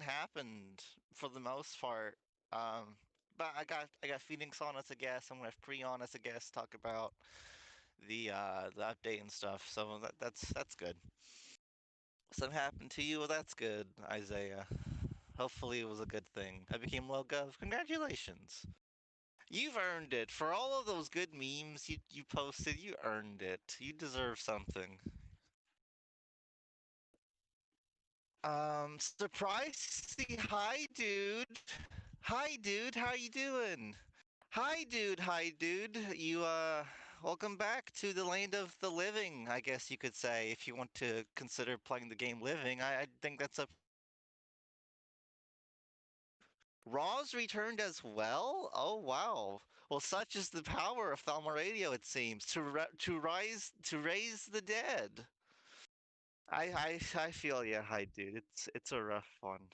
happened for the most part. Um, but I got Phoenix on as a guest. I'm gonna have Pre on as a guest. Talk about the update and stuff. So that's good. Something happened to you. Well, that's good, Isaiah. Hopefully it was a good thing. I became low gov. Congratulations. You've earned it. For all of those good memes you posted, you earned it. You deserve something. Surprised to see hi dude. Hi dude, how you doing? Hi dude. Welcome back to the land of the living, I guess you could say, if you want to consider playing the game living. I think that's up. Raw's returned as well? Oh wow. Well, such is the power of Thalmor Radio, it seems, to raise the dead. I feel ya, hi dude. It's a rough one.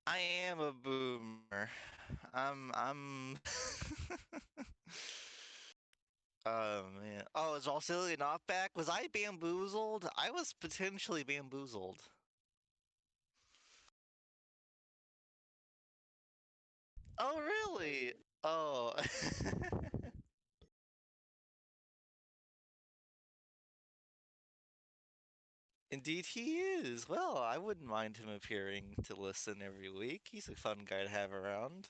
I am a boomer. I'm Oh man. Oh, is Australia not back? Was I bamboozled? I was potentially bamboozled. Oh really? Oh. Indeed he is. Well, I wouldn't mind him appearing to listen every week. He's a fun guy to have around.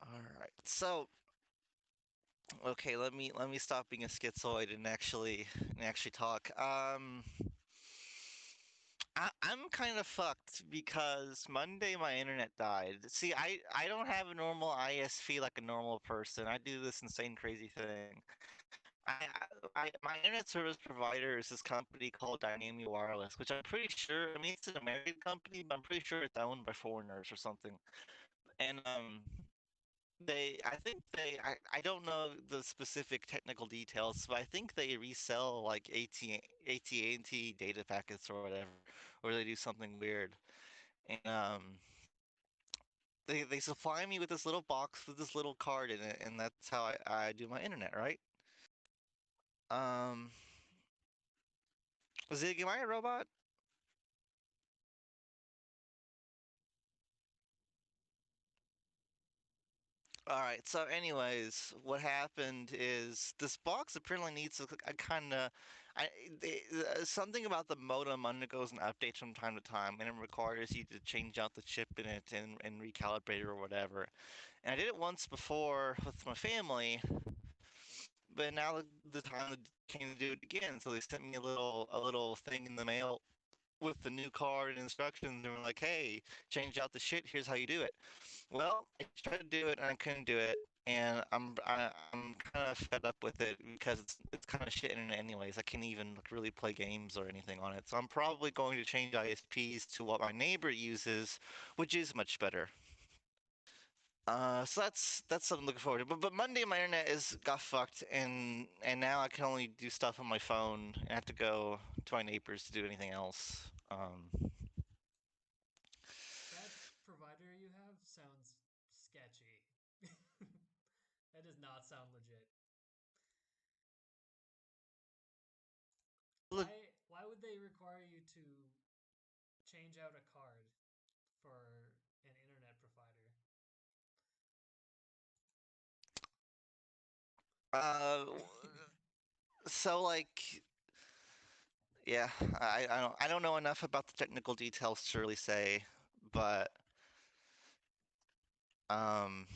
Alright. So, okay, let me stop being a schizoid and actually talk. I'm kind of fucked because Monday my internet died. See, I don't have a normal ISP like a normal person. I do this insane crazy thing. My internet service provider is this company called Dynamic Wireless, which I'm pretty sure. I mean, it's an American company, but I'm pretty sure it's owned by foreigners or something. And I think I don't know the specific technical details, but I think they resell like AT&T data packets or whatever, or they do something weird. And they supply me with this little box with this little card in it, and that's how I do my internet, right? Um, Zig, am I a robot? All right. So, anyways, what happened is this box apparently needs a kind of, something about the modem undergoes an update from time to time, and it requires you to change out the chip in it and recalibrate it or whatever. And I did it once before with my family, but now the time came to do it again. So they sent me a little thing in the mail with the new card and instructions, and were like, "Hey, change out the shit. Here's how you do it." Well, I tried to do it and I couldn't do it, and I'm kind of fed up with it because it's kind of shit in it anyways. I can't even like, really play games or anything on it, so I'm probably going to change ISPs to what my neighbor uses, which is much better. So that's something I'm looking forward to. But Monday my internet is got fucked, and now I can only do stuff on my phone. I have to go to my neighbors to do anything else. That provider you have sounds sketchy. That does not sound legit. Look, Why would they require you to change out a card for an internet provider? uh, so like yeah, I don't know enough about the technical details to really say, but um,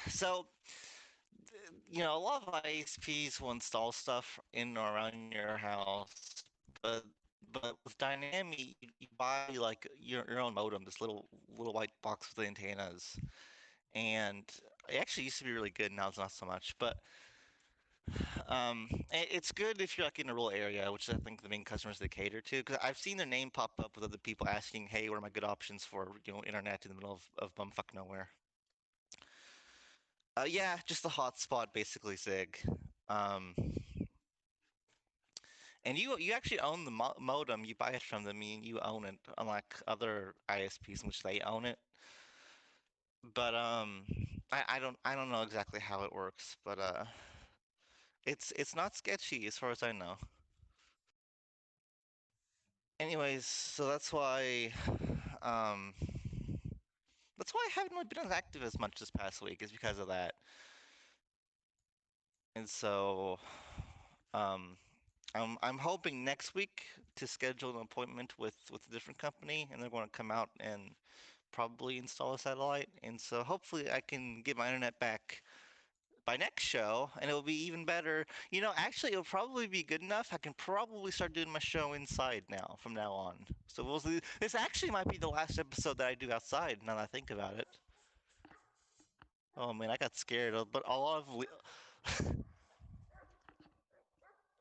so a lot of ISPs will install stuff in or around your house, but but with Dynamic, you buy like your own modem, this little white box with the antennas, and it actually used to be really good. Now it's not so much, but it's good if you're like in a rural area, which I think the main customers they cater to. Because I've seen their name pop up with other people asking, "Hey, what are my good options for internet in the middle of bumfuck nowhere?" Yeah, just the hotspot basically, Zig. Um, and you actually own the modem. You buy it from them. You own it, unlike other ISPs in which they own it. But I don't know exactly how it works, but it's not sketchy as far as I know. Anyways, so um that's why I haven't really been as active as much this past week is because of that. And so um I'm hoping next week to schedule an appointment with a different company, and they're going to come out and probably install a satellite. And so hopefully I can get my internet back by next show, and it'll be even better. Actually, it'll probably be good enough. I can probably start doing my show inside now from now on. So we'll see. This actually might be the last episode that I do outside. Now that I think about it. Oh man, I got scared. But a lot of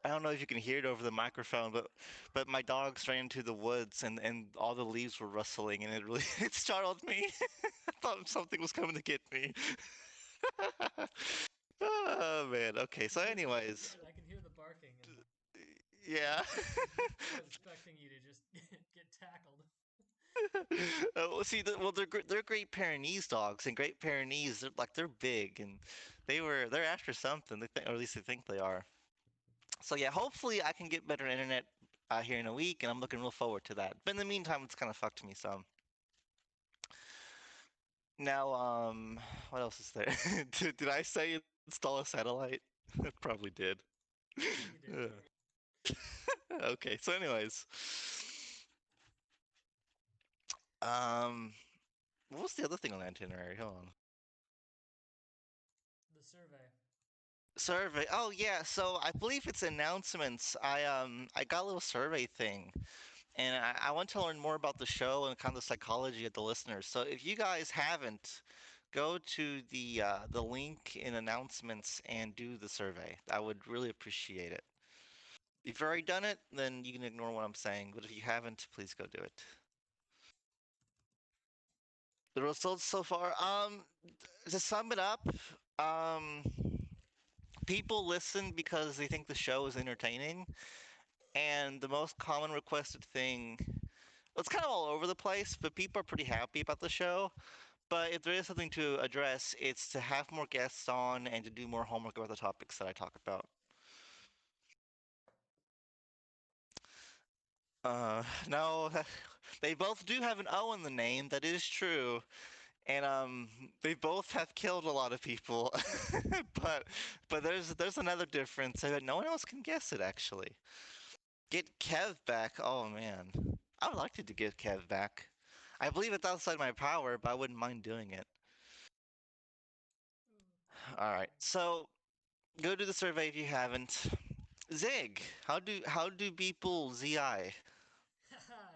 I don't know if you can hear it over the microphone, but my dogs ran into the woods and all the leaves were rustling, and it really it startled me. I thought something was coming to get me. Oh man. Okay. So, You're anyways, good. I can hear the barking, and yeah. I was expecting you to just get tackled. Well, see, they're Great Pyrenees dogs, and Great Pyrenees they're big, and they're after something, or at least they think they are. So yeah, hopefully I can get better internet here in a week, and I'm looking real forward to that. But in the meantime, it's kind of fucked me some. Now, what else is there? Did I say install a satellite? I probably did. You did. Yeah. Okay, so anyways, um, what was the other thing on the itinerary? Hold on. The survey. Survey. Oh yeah, so I believe it's announcements. I got a little survey thing, and I want to learn more about the show and kind of the psychology of the listeners. So if you guys haven't, go to the link in announcements and do the survey. I would really appreciate it. If you've already done it, then you can ignore what I'm saying. But if you haven't, please go do it. The results so far, to sum it up, um, people listen because they think the show is entertaining, and the most common requested thing, it's kind of all over the place, but people are pretty happy about the show. But if there is something to address, it's to have more guests on and to do more homework about the topics that I talk about. No, they both do have an O in the name. That is true, and they both have killed a lot of people. but but there's another difference that no one else can guess it actually. Get Kev back. Oh man, I would like to get Kev back. I believe it's outside my power, but I wouldn't mind doing it. All right, so go do the survey if you haven't. Zig, how do people ZI?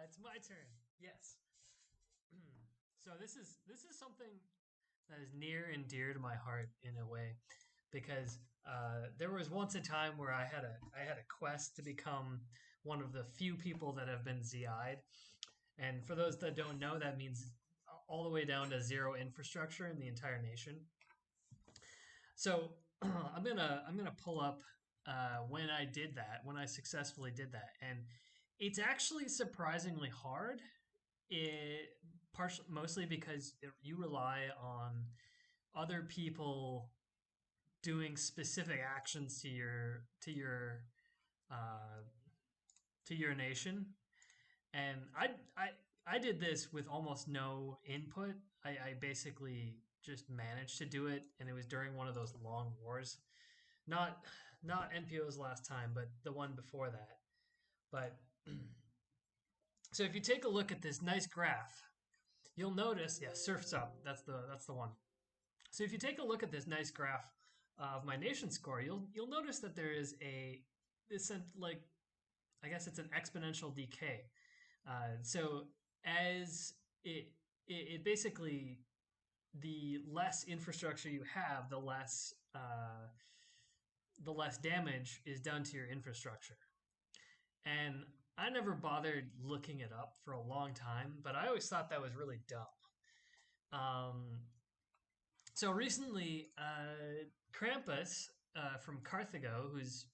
It's my turn. Yes. So this is something that is near and dear to my heart in a way, because there was once a time where I had a quest to become one of the few people that have been ZI'd, and for those that don't know, that means all the way down to zero infrastructure in the entire nation. So I'm gonna pull up when I did that, when I successfully did that, and it's actually surprisingly hard. It mostly because you rely on other people doing specific actions uh, to your nation, and I did this with almost no input. I basically just managed to do it, and it was during one of those long wars. Not not NPO's last time, but the one before that. But so if you take a look at this nice graph, you'll notice, yeah, surfs up. That's the one. So if you take a look at this nice graph of my nation score, you'll notice that there is this like I guess it's an exponential decay. So as it basically, the less infrastructure you have, the less damage is done to your infrastructure. And I never bothered looking it up for a long time, but I always thought that was really dumb. Um, so recently, Krampus from Carthago, who's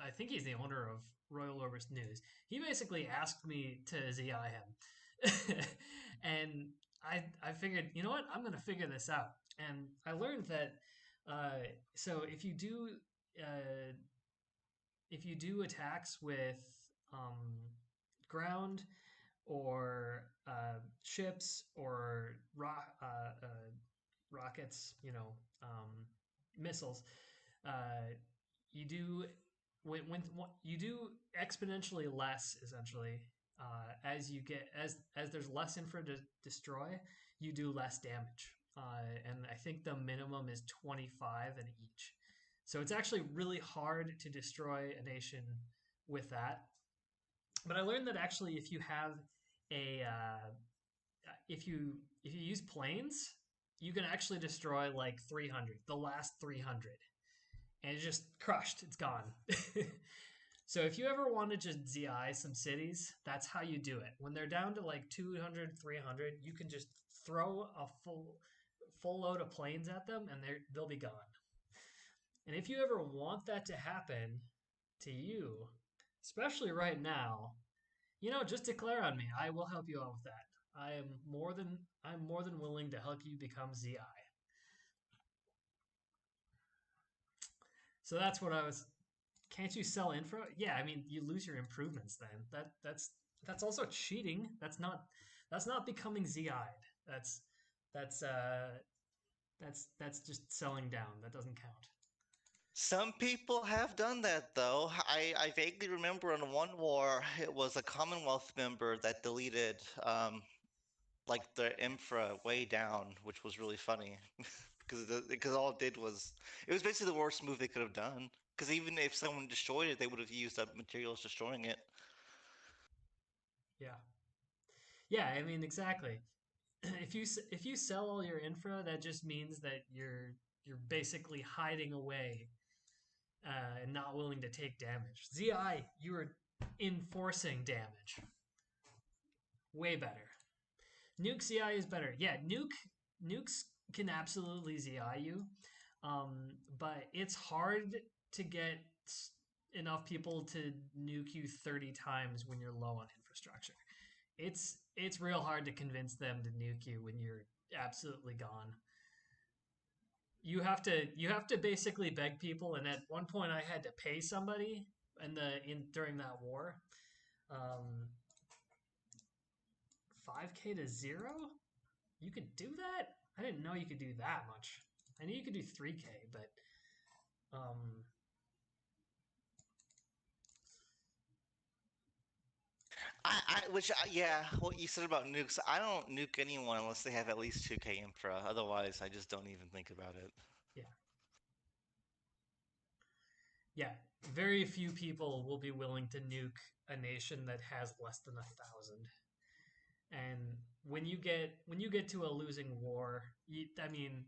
I think he's the owner of Royal Orbis News, he basically asked me to ZI him, and I figured, you know what, I'm gonna figure this out. And I learned that uh, so uh, if you do attacks with um, ground or ships or rockets, missiles, uh, you do when you do exponentially less essentially as you get as there's less infra to destroy, you do less damage. And I think the minimum is 25 in each. So it's actually really hard to destroy a nation with that. But I learned that actually, if you have a if you use planes, you can actually destroy like 300, the last 300, and it's just crushed. It's gone. So if you ever want to just ZI some cities, that's how you do it. When they're down to like 200, 300, you can just throw a full load of planes at them and they'll be gone. And if you ever want that to happen to you, especially right now, just declare on me. I will help you out with that. I'm more than willing to help you become ZI. So that's what I was. Can't you sell infra? Yeah, I mean you lose your improvements then. That's also cheating. That's not becoming ZI'd. That's uh that's just selling down. That doesn't count. Some people have done that though. I vaguely remember in one war, it was a Commonwealth member that deleted like the infra way down, which was really funny because all it did was it was basically the worst move they could have done. Because even if someone destroyed it, they would have used up materials destroying it. Yeah. Yeah, I mean exactly. If you sell all your infra, that just means that you're basically hiding away and not willing to take damage. ZI, you are enforcing damage. Way better. Nuke ZI is better. Yeah, nukes can absolutely ZI you, but it's hard to get enough people to nuke you 30 times when you're low on infrastructure. It's real hard to convince them to nuke you when you're absolutely gone. You have to basically beg people, and at one point I had to pay somebody in during that war. Um, 5K to zero? You could do that? I didn't know you could do that much. I knew you could do 3K, but um, Yeah, what you said about nukes, I don't nuke anyone unless they have at least 2K infra. Otherwise, I just don't even think about it. yeah, yeah. Very few people will be willing to nuke a nation that has less than 1,000. And when you get to a losing war, I mean,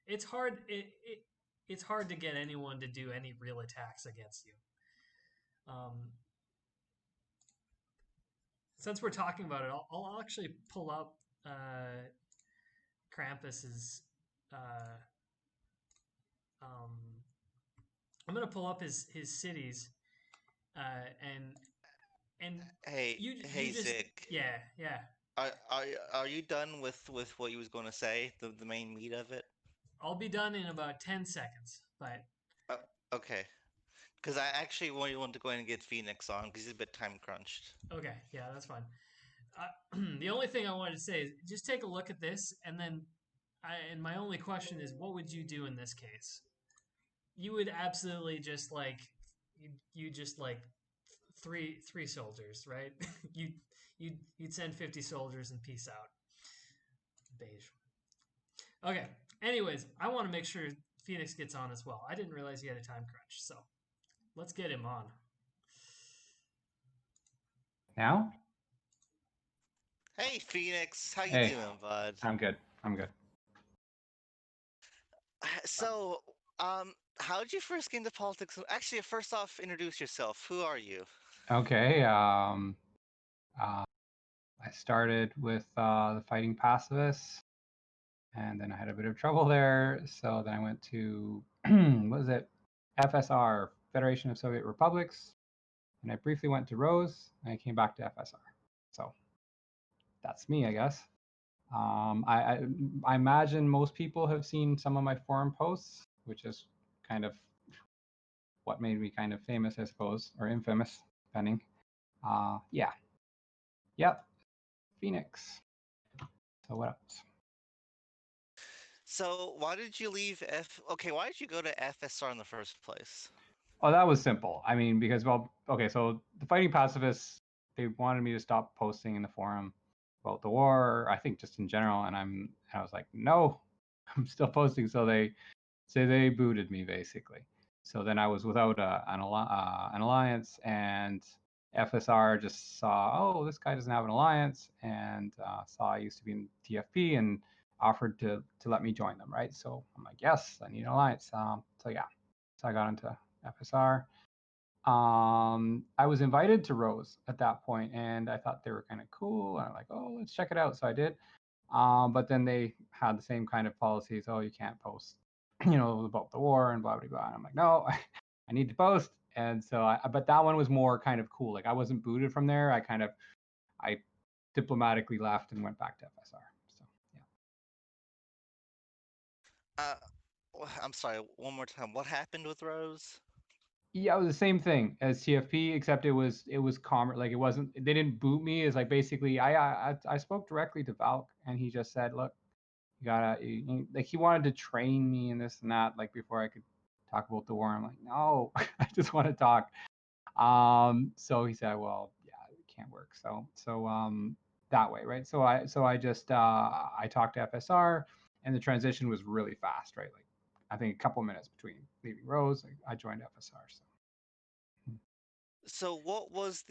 it's hard. It's hard to get anyone to do any real attacks against you. Um, since we're talking about it, I'll actually pull up Krampus's. Uh, um, I'm gonna pull up his cities, and and you Hey, just Zig, yeah, yeah. are you done with what you was going to say? The main meat of it? I'll be done in about 10 seconds. But Uh, okay, because I actually want to go ahead and get Phoenix on because he's a bit time crunched. okay, yeah, that's fine. The only thing I wanted to say is just take a look at this, and then and my only question is, what would you do in this case? You would absolutely just like you just like three soldiers, right? you you'd send 50 soldiers and peace out. Beige. Okay. Anyways, I want to make sure Phoenix gets on as well. I didn't realize he had a time crunch, so let's get him on. Now? Hey, Phoenix, how you Hey, doing, bud? I'm good. I'm good. So, how did you first get into politics? Actually, first off, introduce yourself. Who are you? Okay. Uh, I started with the fighting pacifists, and then I had a bit of trouble there. So then I went to what was it? FSR, Federation of Soviet Republics, and I briefly went to Rose, and I came back to FSR. So that's me, I guess. I imagine most people have seen some of my forum posts, which is kind of what made me kind of famous, I suppose, or infamous, depending. Yeah, yep, Phoenyx. So what else? So why did you leave F? Okay, why did you go to FSR in the first place? Oh, that was simple. I mean, because well, okay, so the fighting pacifists, they wanted me to stop posting in the forum about the war, I think just in general, and I was like, no, I'm still posting. So they booted me basically. So then I was without an alliance, and FSR just saw, oh, this guy doesn't have an alliance, and saw I used to be in TFP and offered to let me join them, right? So I'm like, yes, I need an alliance. So yeah, so I got into FSR. I was invited to Rose at that point, and I thought they were kind of cool. And I'm like, oh, let's check it out. So I did. But then they had the same kind of policies. Oh, you can't post, about the war and blah blah blah. And I'm like, no, I need to post. And so, but that one was more kind of cool. Like I wasn't booted from there. I diplomatically left and went back to FSR. So yeah. Uh, I'm sorry, one more time. What happened with Rose? Yeah, it was the same thing as TFP, except it was calmer. Like it wasn't. They didn't boot me. It's like basically I spoke directly to Valk, and he just said, look, you gotta like he wanted to train me and this and that, like before I could talk about the war. I'm like, no, I just want to talk. So he said, well, yeah, it can't work. So that way, right? So I just I talked to FSR, and the transition was really fast, right? Like I think a couple minutes between leaving Rose, I joined FSR. So. So what was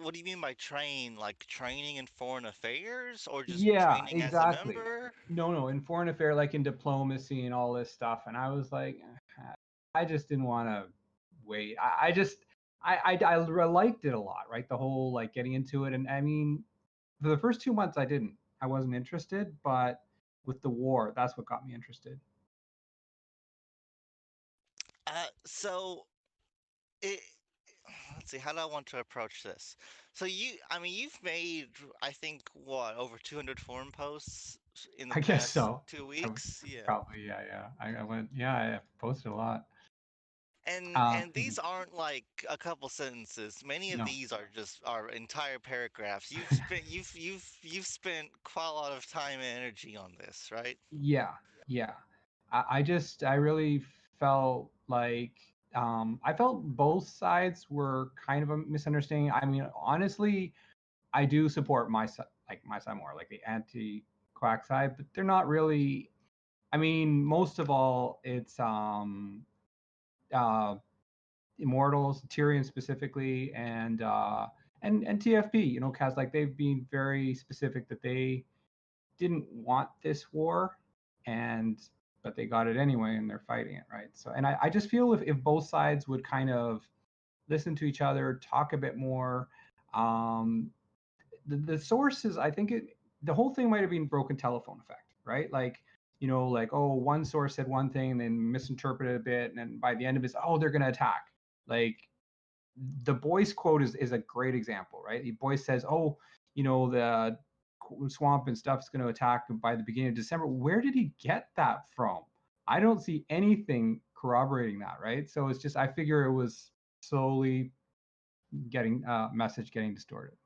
what do you mean by train? Like training in foreign affairs or just Yeah, training as a exactly. member? No, in foreign affair, like in diplomacy and all this stuff. And I was like, I just didn't want to wait. I liked it a lot, right? The whole like getting into it. And I mean, for the first 2 months, I wasn't interested, but with the war, that's what got me interested. So it let's see, how do I want to approach this? So I mean, you've made, I think, what, over 200 forum posts in the I guess past so. two I weeks? Yeah. probably, yeah, yeah. I went, yeah, I posted a lot. And Mhm. these aren't like a couple sentences. Many of No. these are entire paragraphs. You've spent quite a lot of time and energy on this, right? Yeah, yeah. I really felt like I felt both sides were kind of a misunderstanding. I mean, honestly, I do support my side more, like the anti-quack side, but they're not really. I mean, most of all, it's uh Immortals, Tyrion specifically, and TFP. Cause like they've been very specific that they didn't want this war, and but they got it anyway, and they're fighting it, right? So, and I just feel if both sides would kind of listen to each other, talk a bit more. um the sources, I think the whole thing might have been broken telephone effect, right? Like, like, oh, one source said one thing and then misinterpreted a bit, and then by the end of it, oh, they're going to attack. Like the Boyce quote is a great example, right? Boyce says, oh, the swamp and stuff is going to attack by the beginning of December. Where did he get that from? I don't see anything corroborating that, right? So it's just, I figure it was slowly getting message getting distorted.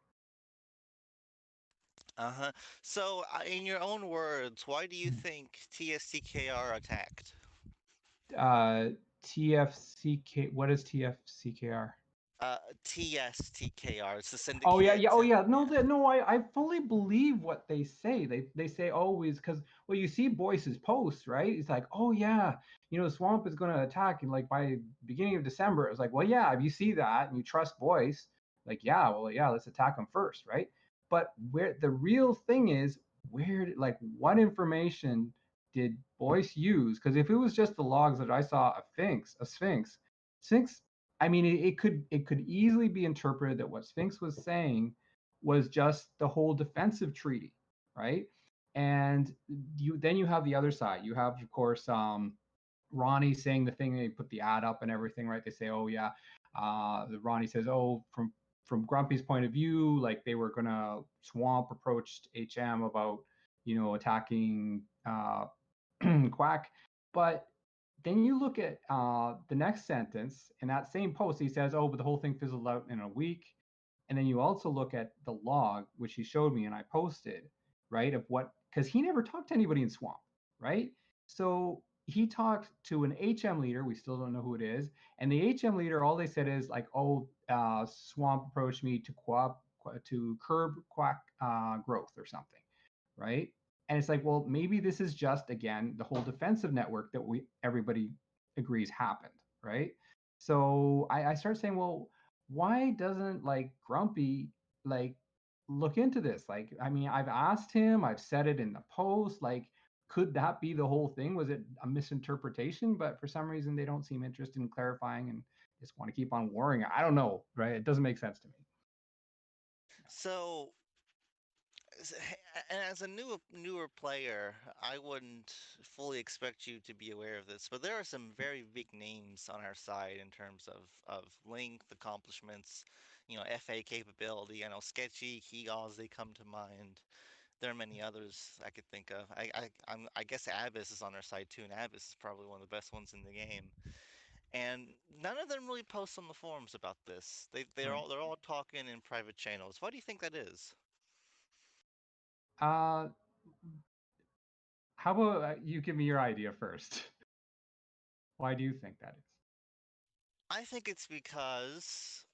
Uh-huh. So, in your own words, why do you think TSCKR attacked? uh TFCK, what is TFCKR? Uh, TSTKR, it's the Oh yeah, yeah, syndicate. oh yeah. Yeah. No, I fully believe what they say. They say always, because well, you see Boyce's posts, right? It's like, oh yeah, Swamp is gonna attack, and like by beginning of December, it was like, well, yeah, if you see that and you trust Boyce, like, yeah, well, yeah, let's attack him first, right? But where the real thing is, like, what information did Boyce use? Because if it was just the logs that I saw, Sphinx, I mean, it could easily be interpreted that what Sphinx was saying was just the whole defensive treaty, right? And then you have the other side. You have, of course, Ronnie saying the thing. They put the ad up and everything, right? They say, oh yeah, Ronnie says, oh, from from Grumpy's point of view, like they were gonna Swamp approached HM about attacking Quack, but then you look at the next sentence in that same post. He says, "Oh, but the whole thing fizzled out in a week." And then you also look at the log, which he showed me and I posted, right? Of what, because he never talked to anybody in Swamp, right? So he talked to an HM leader. We still don't know who it is. And the HM leader, all they said is like, "Oh, Swamp approached me to curb Quack growth or something," right? And it's like, well, maybe this is just again the whole defensive network that everybody agrees happened, right? So I start saying, well, why doesn't like Grumpy like look into this? Like, I mean, I've asked him, I've said it in the post, like, could that be the whole thing? Was it a misinterpretation? But for some reason, they don't seem interested in clarifying and just want to keep on warring. I don't know, right? It doesn't make sense to me. So, and as a newer player, I wouldn't fully expect you to be aware of this, but there are some very big names on our side in terms of length, accomplishments, FA capability. I know Sketchy, Keygalls, they come to mind. There are many others I could think of. I guess Abyss is on our side too, and Abyss is probably one of the best ones in the game. And none of them really post on the forums about this. Right. They're all talking in private channels. Why do you think that is? Uh, how about you give me your idea first? Why do you think that is? I think it's because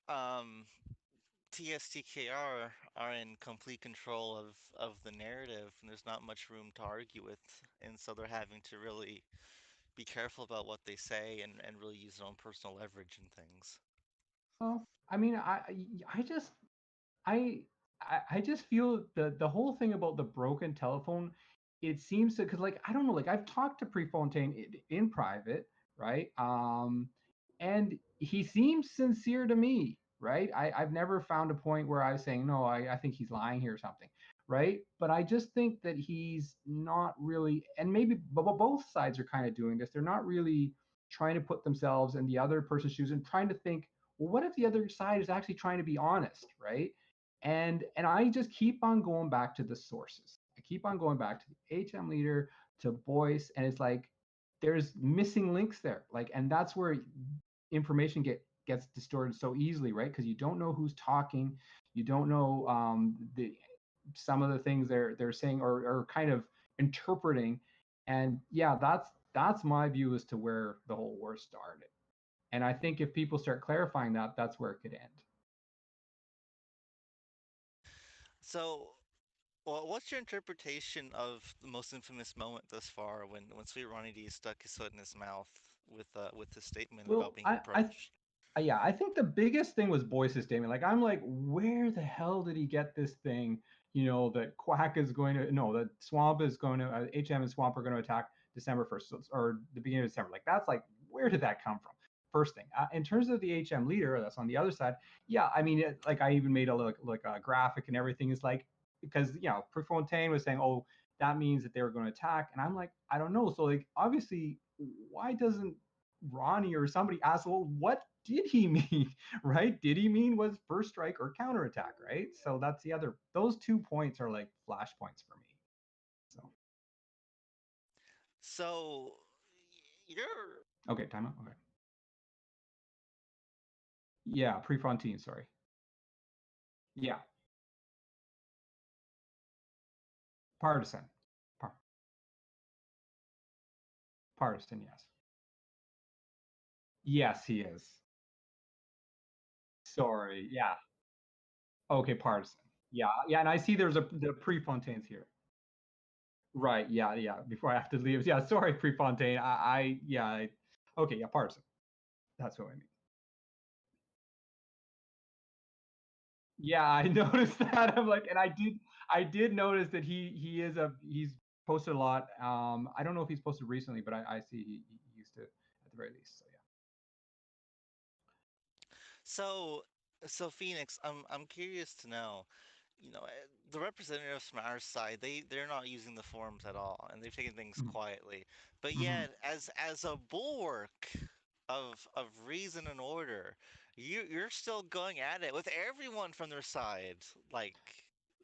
TSTKR are in complete control of the narrative, and there's not much room to argue with, and so they're having to really be careful about what they say and really use their own personal leverage and things. Well, I mean, I just I I just feel the whole thing about the broken telephone, it seems to because like I don't know, like I've talked to Prefontaine in private, right? And he seems sincere to me, right? I've never found a point where I was saying, no, I think he's lying here or something, right? But I just think that he's not really, and maybe both sides are kind of doing this. They're not really trying to put themselves in the other person's shoes and trying to think, well, what if the other side is actually trying to be honest, right? And I just keep on going back to the sources. I keep on going back to the HM leader, to Boyce, and it's like there's missing links there. Like, and that's where information gets distorted so easily, right? Because you don't know who's talking, you don't know the some of the things they're saying or kind of interpreting, and yeah, that's my view as to where the whole war started. And I think if people start clarifying that, that's where it could end. So, well, what's your interpretation of the most infamous moment thus far when Sweet Ronnie D stuck his foot in his mouth with his statement about Well, being approached? yeah, I think the biggest thing was Boyce's statement. Like, I'm like, where the hell did he get this thing? That Quack is going to, no, that Swamp is going to, HM and Swamp are going to attack December 1st, or the beginning of December. Like, that's like, where did that come from? First thing. In terms of the HM leader, that's on the other side. Yeah, I mean, like I even made a look like a graphic and everything is like, because, Prefontaine was saying, oh, that means that they were going to attack. And I'm like, I don't know. So, like, obviously, why doesn't Ronnie or somebody asked, well, what did he mean? Right? Did he mean was first strike or counterattack? Right? So that's those 2 points are like flashpoints for me. So, So, you're okay, timeout. Okay. Yeah, Prefontaine, sorry. Yeah, partisan. Par- partisan, yes. Yes, he is. Sorry. Yeah. Okay, partisan. Yeah, yeah, and I see there's the Prefontaines here. Right. Yeah, yeah. Before I have to leave. Yeah, sorry, Prefontaine. Yeah. Okay, yeah, partisan. That's what I mean. Yeah, I noticed that. I'm like, and I did notice that he's posted a lot. I don't know if he's posted recently, but I see he used to at the very least. So so so Phoenix. I'm curious to know. The representatives from our side, they're not using the forums at all, and they've taken things yeah. quietly. But Mm-hmm. yet, as a bulwark of reason and order, you're still going at it with everyone from their side, like,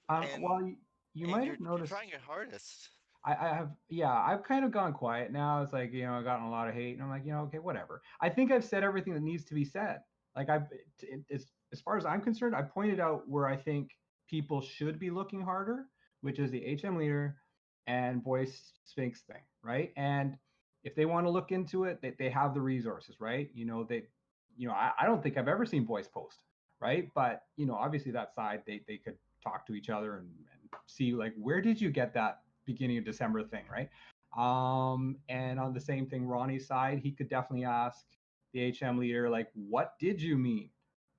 Well, and you and might you're have you're noticed. trying your hardest. I have, yeah, I've kind of gone quiet now. It's like, I've gotten a lot of hate, and I'm like, okay, whatever. I think I've said everything that needs to be said. Like, as far as I'm concerned, I pointed out where I think people should be looking harder, which is the HM leader and voice Sphinx thing, right? And if they want to look into it, they have the resources, right? I don't think I've ever seen voice post, right? But obviously that side they could talk to each other and see like where did you get that beginning of December thing, right? And on the same thing, Ronnie's side, he could definitely ask the HM leader, like, what did you mean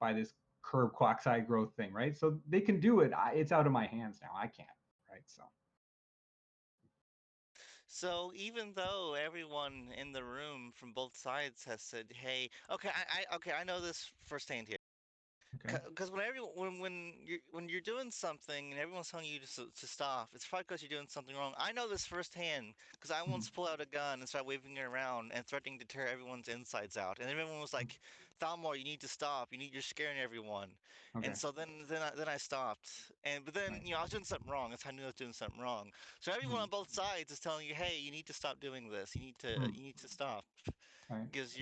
by this curb quackside growth thing, right? So they can do it. It's out of my hands now. I can't, right? So, So even though everyone in the room from both sides has said, "Hey, okay, I know this firsthand here." okay. Because when you're doing something and everyone's telling you to stop, it's probably because you're doing something wrong. I know this firsthand because I Hmm. once pulled out a gun and started waving it around and threatening to tear everyone's insides out, and everyone was like, "Thalmor, you need to stop. You're scaring everyone." Okay. And so then I stopped, but then Right. I was doing something wrong. That's how I knew I was doing something wrong. So everyone Hmm. on both sides is telling you, "Hey, you need to stop doing this. You need to Hmm. you need to stop." Right. Because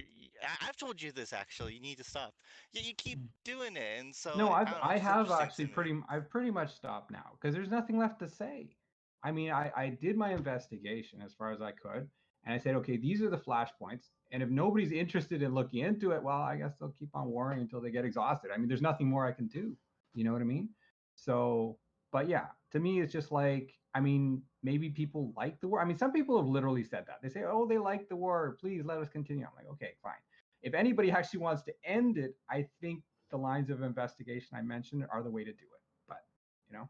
I've told you this actually. You need to stop. Yeah, you keep doing it, and so No, I don't know. I It's just have interesting actually to me. I've pretty much stopped now because there's nothing left to say. I mean, I did my investigation as far as I could, and I said, okay, these are the flashpoints, and if nobody's interested in looking into it, well, I guess they'll keep on warring until they get exhausted. I mean, there's nothing more I can do. You know what I mean? So, but yeah, to me, it's just like, I mean, maybe people like the war. I mean, some people have literally said that. They say, oh, they like the war. Please let us continue. I'm like, okay, fine. If anybody actually wants to end it, I think the lines of investigation I mentioned are the way to do it. But you know,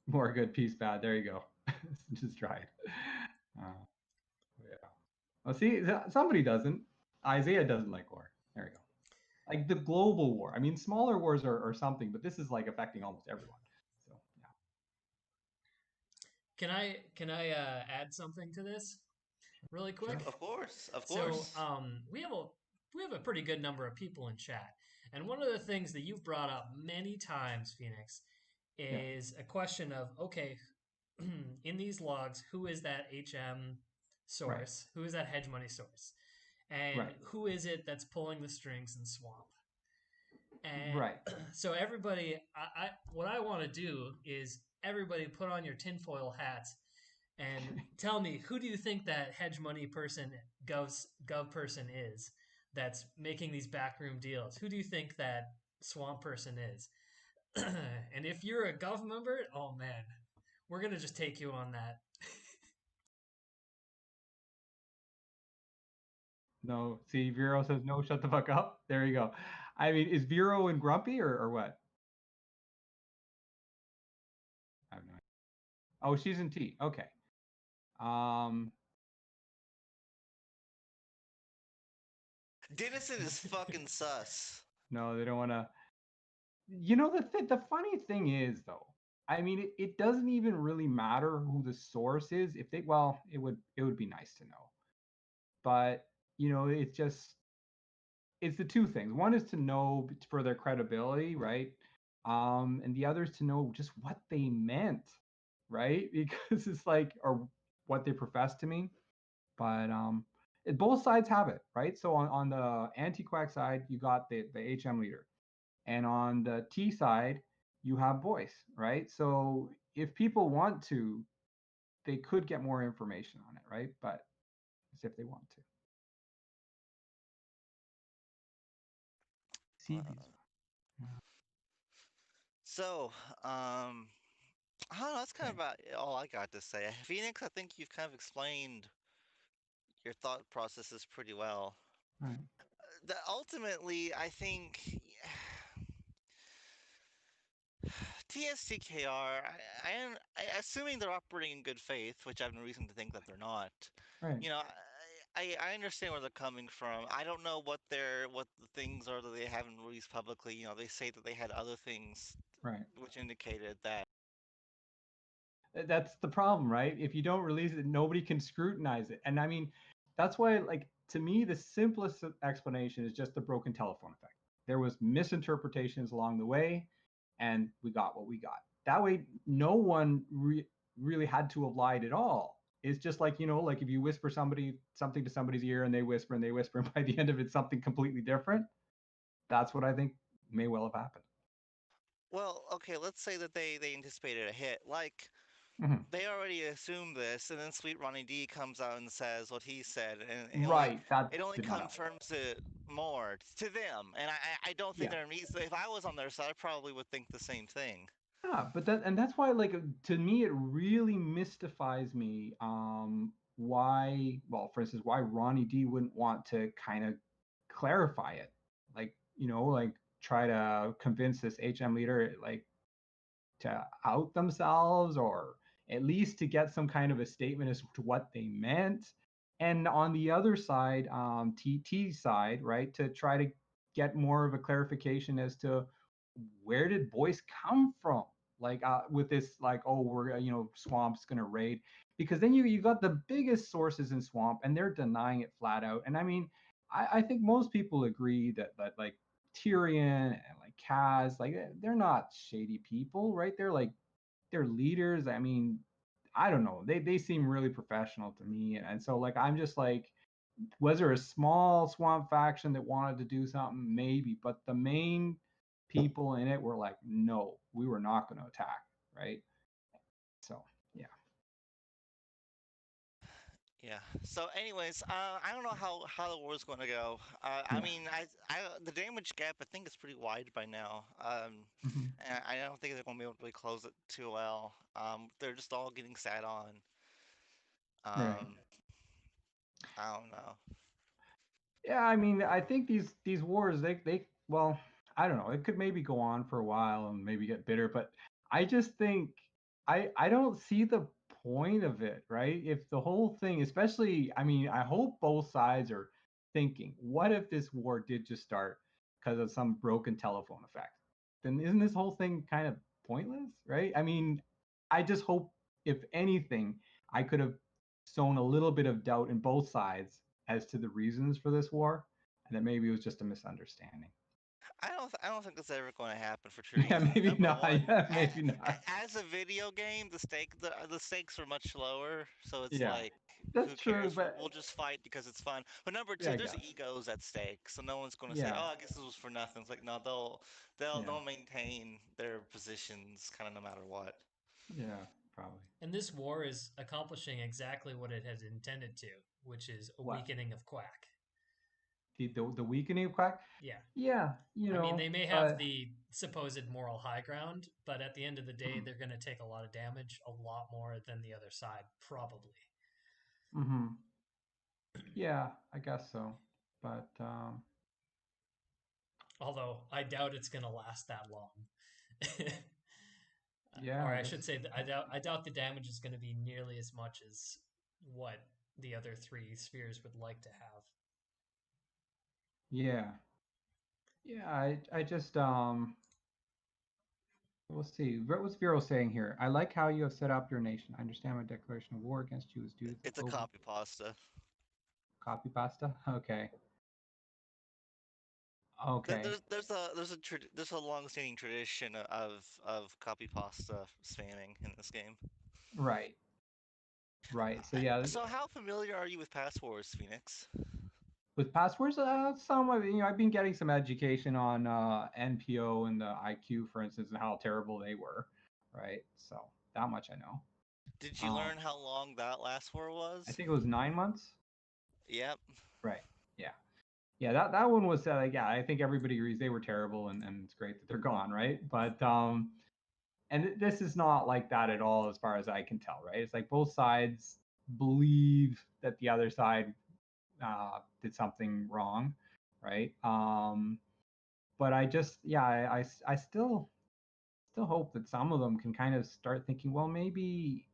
more good, peace bad. There you go. Just try it. Uh, yeah. Well, see, somebody doesn't. Isaiah doesn't like war. There you go. Like the global war. I mean, smaller wars are something, but this is like affecting almost everyone. So Can I add something to this really yeah, quick? sure. Of course, of So course. we have a pretty good number of people in chat, and one of the things that you've brought up many times, Phoenix, Yeah. is a question of okay, in these logs, who is that HM Right. source? Who is that hedge money source? And Right. who is it that's pulling the strings in Swamp? And Right. so everybody, what I want to do is everybody put on your tinfoil hats and tell me who do you think that hedge money person, gov person is that's making these backroom deals? Who do you think that swamp person is? And if you're a gov member, oh man, we're gonna just take you on that. No. See, Vero says no. Shut the fuck up. There you go. I mean, is Vero and Grumpy or what? I have no idea. Oh, she's in T. Okay. Um, Dennison is fucking sus. no, they don't want to. The funny thing is though, I mean, it doesn't even really matter who the source is. If they, well, it would be nice to know, but it's just it's the two things. One is to know for their credibility, right? And the other is to know just what they meant, right? Because it's like, or what they profess to mean. But both sides have it, right? So on the anti-quack side, you got the HM leader, and on the T side, you have voice, right? So if people want to, they could get more information on it, right? But it's if they want to. See Uh, these. Yeah, so, I don't know. That's kind okay. of about all I got to say. Phoenix, I think you've kind of explained your thought processes pretty well. All right. Ultimately, I think TSTKR, assuming they're operating in good faith, which I have no reason to think that they're not. Right. You know, I understand where they're coming from. I don't know what the things are that they haven't released publicly. They say that they had other things Right. which indicated that. That's the problem, right? If you don't release it, nobody can scrutinize it. And I mean, that's why, like, to me, the simplest explanation is just the broken telephone effect. There was misinterpretations along the way, and we got what we got. That way, no one really had to have lied at all. It's just like, like if you whisper something to somebody's ear and they whisper and they whisper, and by the end of it, something completely different. That's what I think may well have happened. Well, okay, let's say that they anticipated a hit. Like, Mm-hmm. they already assumed this, and then Sweet Ronnie D comes out and says what he said, and Right. That it only did not help. confirms it more to them. And I don't think Yeah. they're me. If I was on their side, I probably would think the same thing. Yeah, but that's why, like, to me it really mystifies me why, well, for instance, why Ronnie D wouldn't want to kind of clarify it, like, like try to convince this HM leader, like, to out themselves, or at least to get some kind of a statement as to what they meant. And on the other side, TT side, right, to try to get more of a clarification as to where did Boyce come from? Like, with this, like, oh, we're, Swamp's gonna raid, because then you got the biggest sources in Swamp, and they're denying it flat out. And I mean, I think most people agree that like Tyrion and like Kaz, like, they're not shady people, right? They're leaders. I mean, I don't know. They seem really professional to me, and so, like, I'm just like, was there a small Swamp faction that wanted to do something? Maybe, but the main people in it were like, no, we were not going to attack, right? So yeah. Yeah. So, anyways, I don't know how the war's going to go. I Yeah. mean, the damage gap I think is pretty wide by now. Mm-hmm. And I don't think they're going to be able to really close it too well. They're just all getting sat on. Right. Um, I don't know. Yeah, I mean, I think these wars, they well, I don't know. It could maybe go on for a while and maybe get bitter, but I just think I don't see the point of it, right? If the whole thing, especially, I mean, I hope both sides are thinking, what if this war did just start because of some broken telephone effect? Then isn't this whole thing kind of pointless, right? I mean, I just hope, if anything, I could have sown a little bit of doubt in both sides as to the reasons for this war, and that maybe it was just a misunderstanding. I don't think that's ever going to happen for two Yeah, reasons. maybe Number not. one, Yeah, maybe not. as a video game, the stakes are much lower, so it's Yeah, like, that's who true, cares? but We'll just fight because it's fun. But number yeah, two, I there's guess. egos at stake, so no one's going to say, Yeah, "Oh, I guess this was for nothing." It's like, no, yeah, they'll maintain their positions kind of no matter what. yeah, probably. And this war is accomplishing exactly what it has intended to, which is a What? weakening of Quack. The weakening of Quack? Yeah. Yeah, I mean, they may have but the supposed moral high ground, but at the end of the day, mm-hmm, they're going to take a lot of damage, a lot more than the other side, probably. mm-hmm. Yeah, I guess so. But Although I doubt it's going to last that long. yeah, Or I I guess. should say, that I doubt the damage is going to be nearly as much as what the other three spheres would like to have. Yeah, yeah. I just we'll see. What was Vero saying here? I like how you have set up your nation. I understand my declaration of war against you is due to the It's a global copy pasta. copy pasta. Okay. Okay. There's a long-standing tradition of copy pasta spamming in this game. Right. Right. So yeah, So how familiar are you with passwords, Phoenix? with passwords, some of I've been getting some education on NPO and the IQ, for instance, and how terrible they were. Right. So that much I know. Did you Um, learn how long that last war I was? think it was 9 months. Yep. Right. Yeah. Yeah. That one was like, yeah. I think everybody agrees they were terrible, and it's great that they're gone. Right. But and this is not like that at all, as far as I can tell. Right. It's like both sides believe that the other side did something wrong, right? But I just, yeah, I still hope that some of them can kind of start thinking, well, maybe,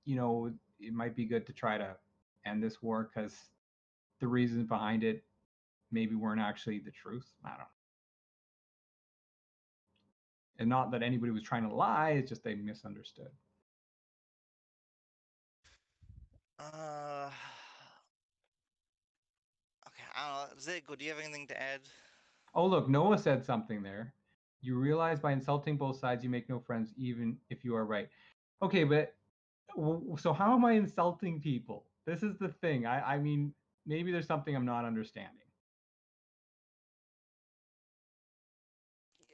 it might be good to try to end this war because the reasons behind it maybe weren't actually the truth. I don't know. And not that anybody was trying to lie, it's just they misunderstood. Uh, I don't know. Zig, do you have anything to add? Oh, look, Noah said something there. You realize by insulting both sides, you make no friends, even if you are right. Okay, but so how am I insulting people? This is the thing. I mean, maybe there's something I'm not understanding.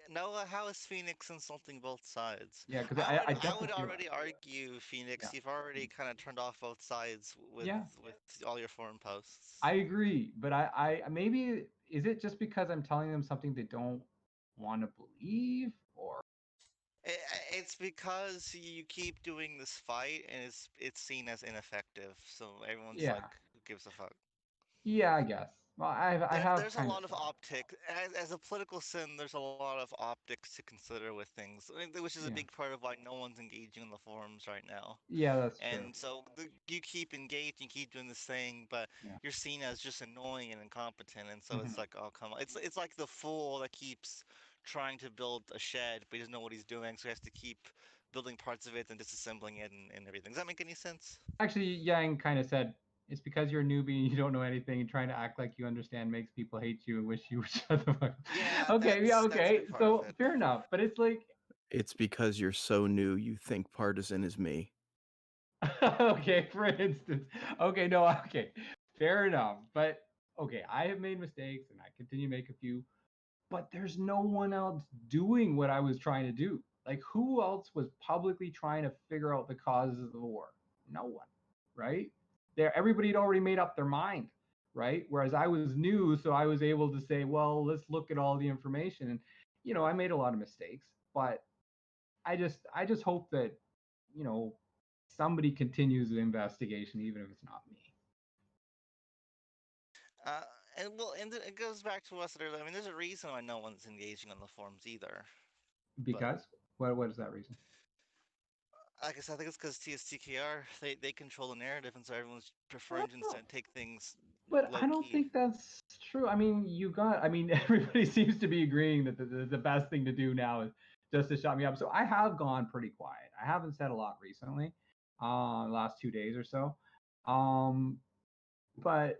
Noah, how is Phoenix insulting both sides? Yeah, because I I would I would definitely feel that. already argue, Phoenix, Yeah, you've already kind of turned off both sides yeah, with all your forum posts. I agree. But I maybe is it just because I'm telling them something they don't want to believe, or It's because you keep doing this fight and it's seen as ineffective, so everyone's yeah, like, who gives a fuck? yeah, I guess. Well, I have There's a kind of lot of thought. optic as a political sim. There's a lot of optics to consider with things, which is a Yeah, big part of why no one's engaging in the forums right now. yeah, that's true. And so you keep engaged, you keep doing this thing, but Yeah. you're seen as just annoying and incompetent. And so it's Mhm. like, oh come on, it's like the fool that keeps trying to build a shed, but he doesn't know what he's doing, so he has to keep building parts of it and disassembling it and everything. Does that make any sense? Actually, Yang kind of said it's because you're a newbie and you don't know anything and trying to act like you understand makes people hate you and wish you would shut the fuck up. Yeah, Okay, yeah, that's a okay. big part of So it. fair enough. But it's like, It's because you're so new you think partisan is me. okay, for instance, okay, no, okay, fair enough. But okay, I have made mistakes and I continue to make a few, but there's no one else doing what I was trying to do. Like, who else was publicly trying to figure out the causes of the war? No one, right? There, everybody had already made up their mind, right? Whereas I was new, so I was able to say, well, let's look at all the information. And I made a lot of mistakes, but I just hope that you know somebody continues the investigation, even if it's not me, Uh, and well, and it goes back to what I said earlier. I mean, there's a reason why no one's engaging on the forums either. But because what is that reason? I guess I think it's because TSTKR they control the narrative, and so everyone's preferring to Well, instead take things but low I don't key. think that's true. I mean, everybody seems to be agreeing that the best thing to do now is just to shut me up. So I have gone pretty quiet. I haven't said a lot recently, the last 2 days or so. Um, but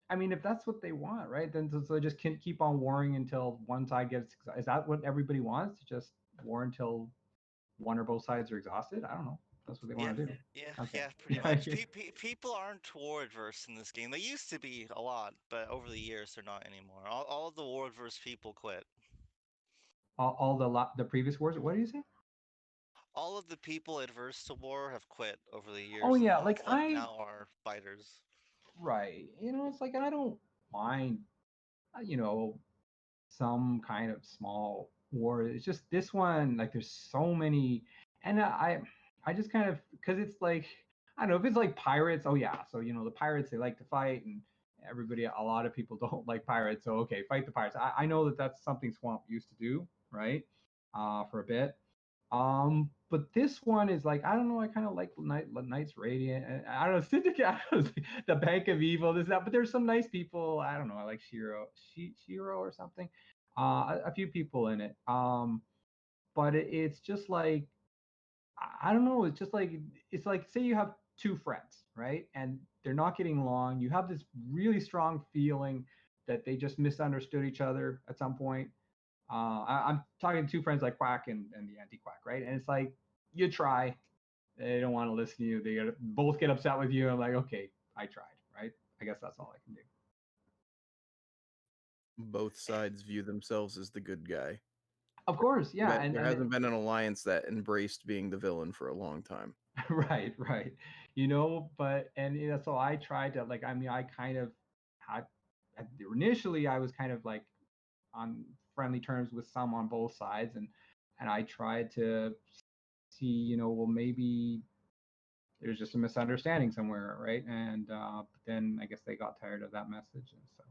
I mean, if that's what they want, right? Then so they just can keep on warring until one side gets. Is that what everybody wants? To just war until one or both sides are exhausted? I don't know. That's what they Yeah, want to do. Okay. yeah, pretty Yeah. much. People aren't war adverse in this game. They used to be a lot, but over the years they're not anymore. All of the war adverse people quit. All the previous wars. What do you say? All of the people adverse to war have quit over the Oh years, and yeah, the like ones left now are fighters. right. It's like I don't mind, you know, some kind of small war. It's just this one, like there's so many, and I just kind of because it's like I don't know if it's like pirates. Oh yeah, so the pirates they like to fight, and a lot of people don't like pirates. So okay, fight the pirates. I know that that's something Swamp used to do, right? For a bit. But this one is like I don't know. I kind of like Knights Radiant. I don't know Syndicate. I don't know, the Bank of Evil. This that. But there's some nice people. I don't know. I like Shiro or something. A few people in it. But it's just like I don't know. It's like say you have two friends, right? And they're not getting along. You have this really strong feeling that they just misunderstood each other at some point. I'm talking to two friends like Quack and the anti-Quack, right? And it's like you try, they don't want to listen to you. Both get upset with you. I'm like, okay, I tried, right? I guess that's all I can do. Both sides view themselves as the good guy. Of course, yeah, There hasn't been an alliance that embraced being the villain for a long time. right, right. But so I tried to like. I mean, I kind of had initially I was kind of like on friendly terms with some on both sides, and I tried to see, well maybe there's just a misunderstanding somewhere, right? And but then I guess they got tired of that message, and so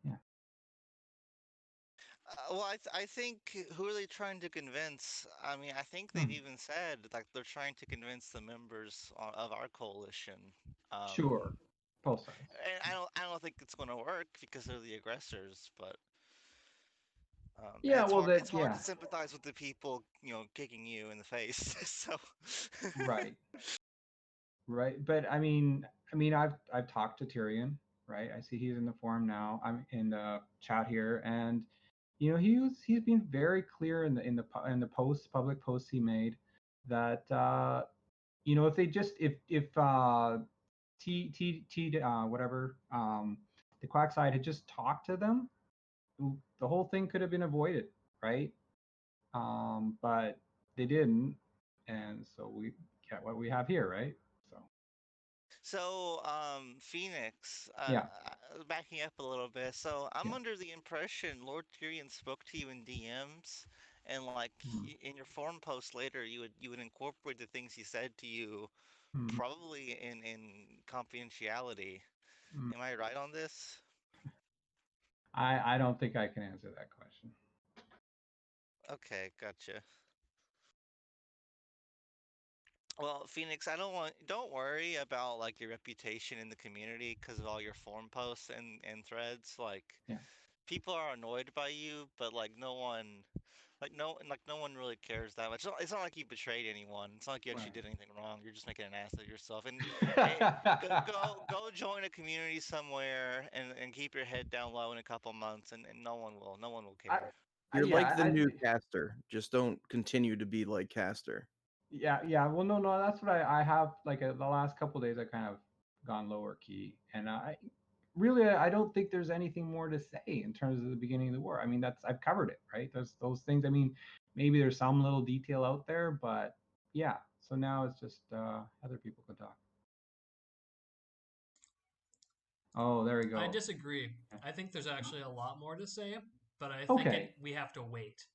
yeah. Well, I think who are they trying to convince? I mean, I think they've Hmm. even said like they're trying to convince the members of our coalition. Sure, both sides. And I don't think it's going to work because they're the aggressors. But and Yeah, well, it's hard yeah, to sympathize with the people kicking you in the face. So right, right. But I mean, I've talked to Tyrion, right? I see he's in the forum now. I'm in the chat here, and he's been very clear in the public posts he made that if they just if whatever the quack side had just talked to them, the whole thing could have been avoided, right? But they didn't, and so we get what we have here, right? So So, Phoenix, yeah. backing up a little bit. So, I'm Yeah. under the impression Lord Tyrion spoke to you in DMs, and like Mm, in your forum post later, you would incorporate the things he said to you, mm, probably in confidentiality. mm. Am I right on this? I don't think I can answer that question. Okay, gotcha. Well, Phoenix, don't worry about like your reputation in the community because of all your forum posts and threads. Like, Yeah. people are annoyed by you, but no one really cares that much. It's not like you betrayed anyone. It's not like you actually Right. did anything wrong. You're just making an ass of yourself. And hey, go join a community somewhere and keep your head down low in a couple months, and no one will I, care. You're like yeah, the new caster. Just don't continue to be like caster. yeah. Well, no, that's what I have. Like the last couple days, I kind of gone lower key, and I don't think there's anything more to say in terms of the beginning of the war. I mean, I've covered it, right? There's those things. I mean, maybe there's some little detail out there, but yeah. So now it's just other people can talk. Oh, there we I go. disagree. I think there's actually a lot more to say, but I think Okay. we have to wait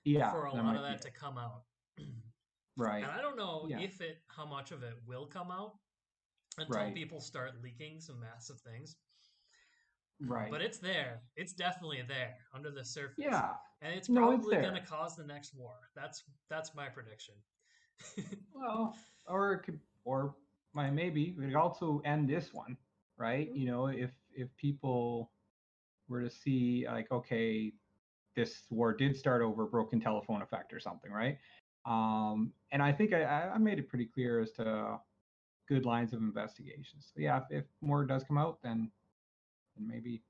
Yeah, for a there lot of might be that it. to come out. Right. And I don't know Yeah. if how much of it will come out until Right. people start leaking some massive things. Right. But it's there. It's definitely there under the surface. Yeah. And it's No, it's probably going to there. cause the next war. That's my prediction. Well, or it could, or maybe we could also end this one, right? If people were to see like, okay, this war did start over a broken telephone effect or something, right? And I think I made it pretty clear as to good lines of investigation. So yeah, if more does come out, then maybe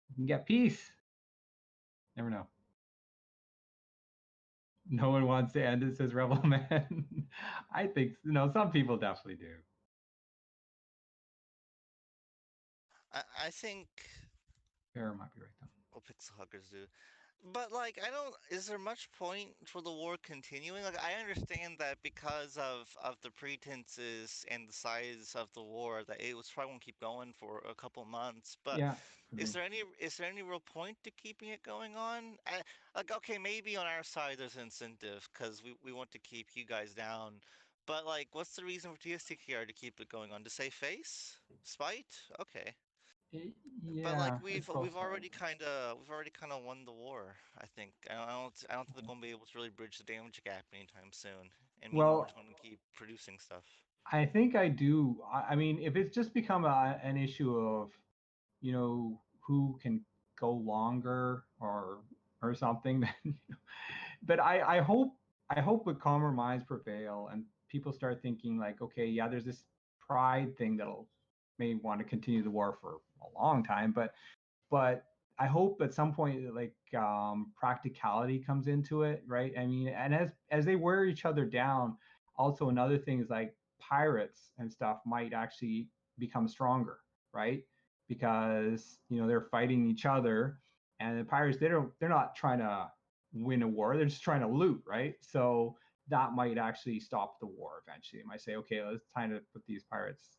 we can get peace. Never know. No one wants to end it, says Rebel Man. I think some people definitely do. I think Fair might be right though. well, pixel huggers do. But like, I don't. Is there much point for the war continuing? Like, I understand that because of the pretenses and the size of the war, that it was probably gonna keep going for a couple months. But Yeah, could be. is there any real point to keeping it going on? Like, okay, maybe on our side there's incentive because we want to keep you guys down. But like, what's the reason for TSTKR to keep it going on? To save face? Spite? Okay. But like Yeah, it's both sides. we've already kind of won the war. I think I don't think they're going to be able to really bridge the damage gap anytime soon. And meanwhile, we're Well, just going to keep producing stuff. I think I do. I mean, if it's just become an issue of, who can go longer or something, then, but I hope with calmer minds prevail and people start thinking like, okay, yeah, there's this pride thing that'll may want to continue the war for a long time, but I hope at some point like practicality comes into it, right? I mean, and as they wear each other down, also another thing is like pirates and stuff might actually become stronger, right? Because they're fighting each other, and the pirates they're not trying to win a war, they're just trying to loot, right? So that might actually stop the war eventually. They might say, okay, it's time to put these pirates,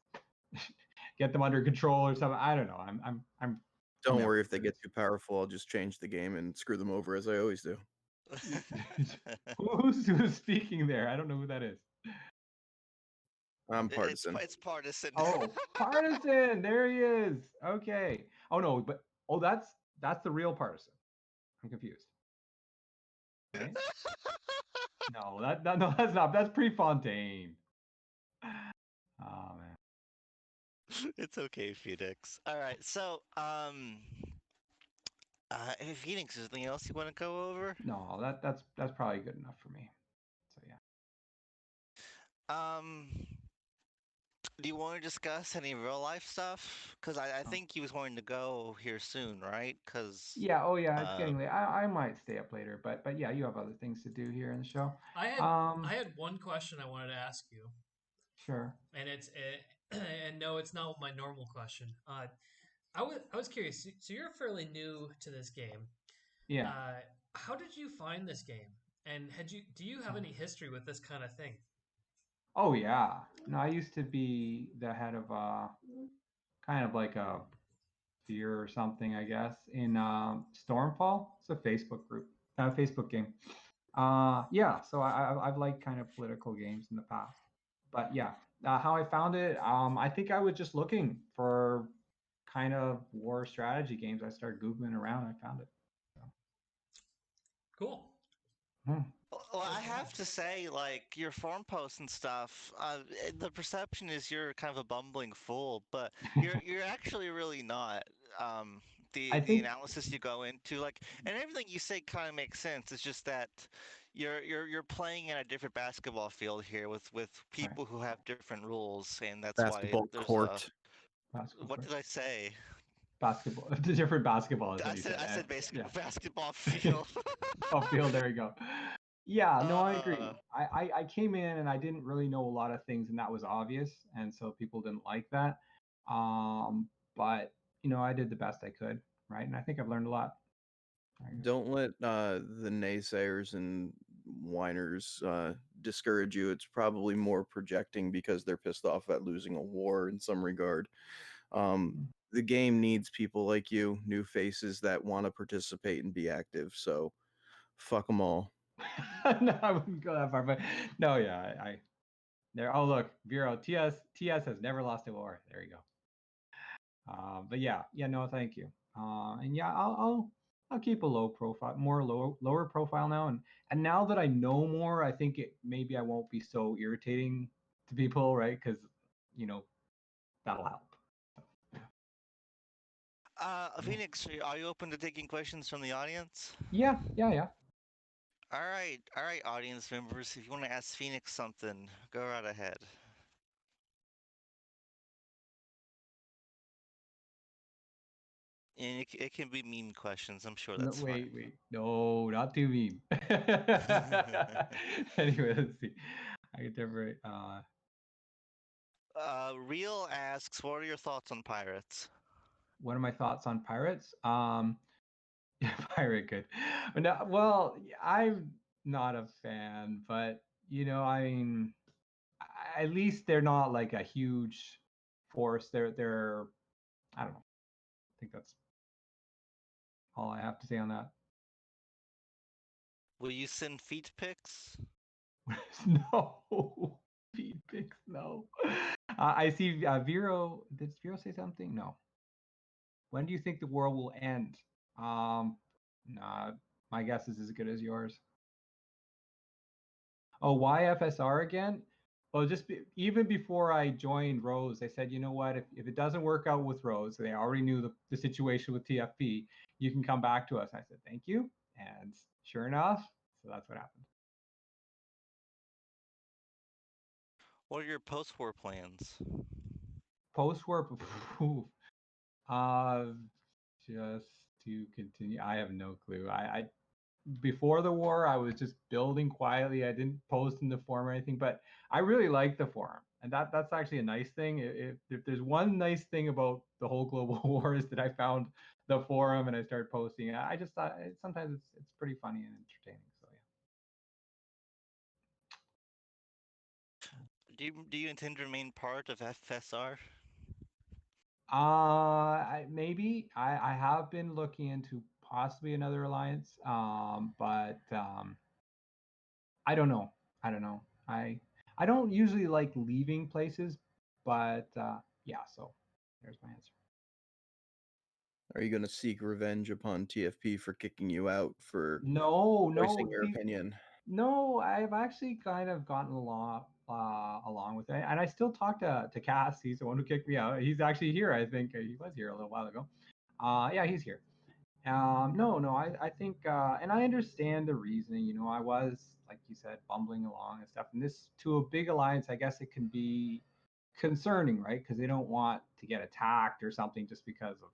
get them under control or something. I don't know. I'm Don't never worry if they good get too powerful. I'll just change the game and screw them over as I always do. who's speaking there? I don't know who that is. I'm partisan. It's partisan. Oh, partisan. There he is. Okay. Oh no, but that's the real partisan. I'm confused. Right? No, no, that's not. That's Prefontaine. Oh man. It's okay, Phoenix. All right, so Phoenix, is there anything else you want to go over? No, that's probably good enough for me. So yeah. Um, Do you want to discuss any real life stuff? Because I Oh. think he was going to go here soon, right? Because Yeah. Oh, yeah. It's getting late. I might stay up later, but yeah, you have other things to do here in the show. I had Um. I had one question I wanted to ask you, Sure. and and no, it's not my normal question. I was curious. So you're fairly new to this game. Yeah. Uh, how did you find this game? And do you have any history with this kind of thing? Oh yeah. No, I used to be the head of kind of like a fear or something, I guess, in Stormfall. It's a Facebook group, a Facebook game. Yeah. So I've liked kind of political games in the past, but yeah, how I found it, I think I was just looking for kind of war strategy games. I started googling around. I found it. So, Cool. hmm. Well, I have to say, like your forum posts and stuff, the perception is you're kind of a bumbling fool, but you're actually really not. Um, I the think analysis you go into, like, and everything you say kind of makes sense. It's just that you're playing in a different basketball field here with right, people who have different rules, and that's why Basketball there's a. court. basketball What court, did I say? basketball, the different basketball is what you said. I said Yeah. basketball field. Oh, field. There you go. Yeah, no, I agree. uh, I came in and I didn't really know a lot of things, and that was obvious, and so people didn't like that. Um, but I did the best I could, right? And I think I've learned a lot. I guess. Don't let the naysayers and whiners discourage you. It's probably more projecting because they're pissed off at losing a war in some regard. Mm. The game needs people like you, new faces that want to participate and be active. So fuck them all. No, I wouldn't go that far, but no, yeah, I there. Oh, look, Vero, TS has never lost a war. There you go. But yeah, yeah, no, thank you. And yeah, I'll keep a low profile, more lower profile now, and now that I know more, I think maybe I won't be so irritating to people, right? Because you know that'll help. Yeah, Phoenix, are you open to taking questions from the audience? yeah, yeah, yeah. All right, audience members. If you want to ask Phoenix something, go right ahead. And it can be mean questions. I'm sure No, that's fine. wait, no, not too mean. Anyway, let's see. I get different. Real asks, what are your thoughts on pirates? What are my thoughts on pirates? Yeah, pirate good. No, well, I'm not a fan, but I mean, at least they're not like a huge force. They're I don't know. I think that's all I have to say on that. Will you send feet pics? No, feed pics. No. I see. Vero. Did Vero say something? No. When do you think the world will end? Um, nah. My guess is as good as yours. Oh, why FSR again? Well, even before I joined Rose, they said, you know what, if it doesn't work out with Rose, they already knew the situation with TFP, you can come back to us. I said, thank you. And sure enough, so that's what happened. What are your post-war plans? Post-war, uh, just to continue. I have no clue. I before the war, I was just building quietly. I didn't post in the forum or anything, but I really like the forum, and that's actually a nice thing. If there's one nice thing about the whole global war is that I found the forum and I started posting. I just thought sometimes it's pretty funny and entertaining. So Do you intend to remain part of FSR? yeah. Maybe I have been looking into possibly another alliance, but I don't know. I don't know. I don't usually like leaving places, but yeah. So there's my answer. Are you going to seek revenge upon TFP for kicking you out for No, voicing no. your See, opinion? no. I've actually kind of gotten along with it, and I still talk to Cass. He's the one who kicked me out. He's actually here. I think he was here a little while ago. Yeah, he's here. No. I think, and I understand the reasoning. I was, like you said, bumbling along and stuff. And this, to a big alliance, I guess it can be concerning, right? Because they don't want to get attacked or something just because of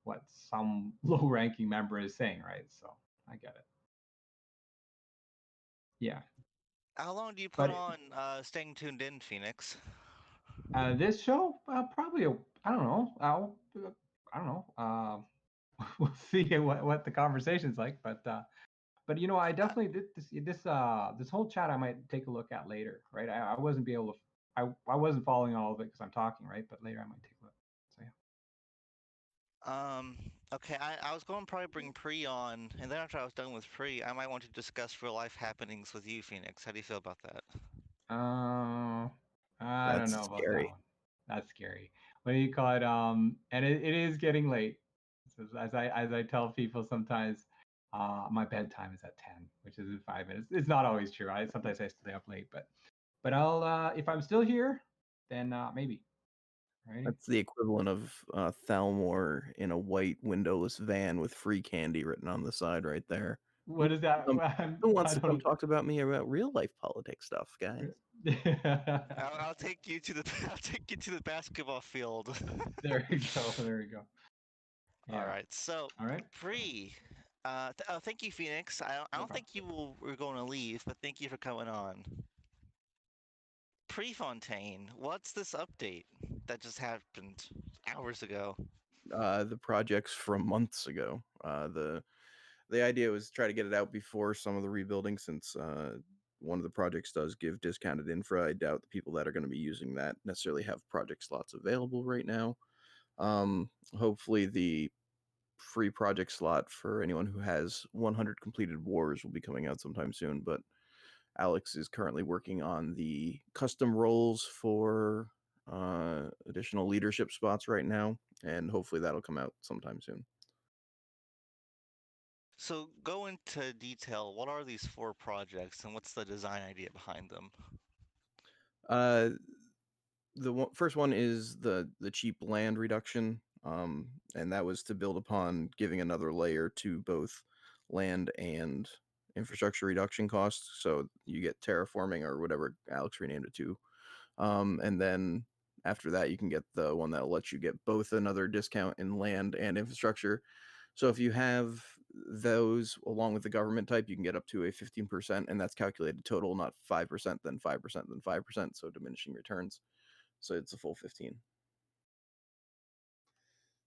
what some low-ranking member is saying, right? So I get it. Yeah. How long do you plan But on staying tuned in, Phoenix? this show, probably I don't know. I don't know. We'll see what the conversation's like, but you know, I Uh, definitely this whole chat I might take a look at later, right? I wasn't be able to. I wasn't following all of it because I'm talking, right? But later I might take a look. So yeah. okay, I was going to probably bring Pre on, and then after I was done with Pre, I might want to discuss real life happenings with you, Phoenix. How do you feel about that? I don't That's know about that scary. one. That's scary. What do you call it? And it is getting late. So as I tell people sometimes, my bedtime is at 10, which is in 5 minutes. It's not always true. Sometimes I stay up late, but I'll if I'm still here, then maybe. Right? That's the equivalent of Thalmor in a white windowless van with free candy written on the side right there. What is that? Who wants I to come don't. talk about me about real life politics stuff, guys? I'll take you to the I'll take you to the basketball field. There you go. There you go. All Yeah. right, so All right. Pre, thank you, Phoenix. I No don't problem. think were going to leave, but thank you for coming on. Prefontaine, what's this update that just happened hours ago? The projects from months ago. The idea was to try to get it out before some of the rebuilding, since one of the projects does give discounted infra. I doubt the people that are going to be using that necessarily have project slots available right now. Hopefully, the free project slot for anyone who has 100 completed wars will be coming out sometime soon. But Alex is currently working on the custom roles for additional leadership spots right now, and hopefully that'll come out sometime soon. So go into detail. What are these 4 projects, and what's the design idea behind them? Uh, first one is the cheap land reduction, and that was to build upon giving another layer to both land and infrastructure reduction costs. So you get terraforming or whatever Alex renamed it to, and then after that you can get the one that lets you get both another discount in land and infrastructure. So if you have those along with the government type, you can get up to a 15%, and that's calculated total, not 5%, then 5%, then 5%, so diminishing returns. So it's a full 15.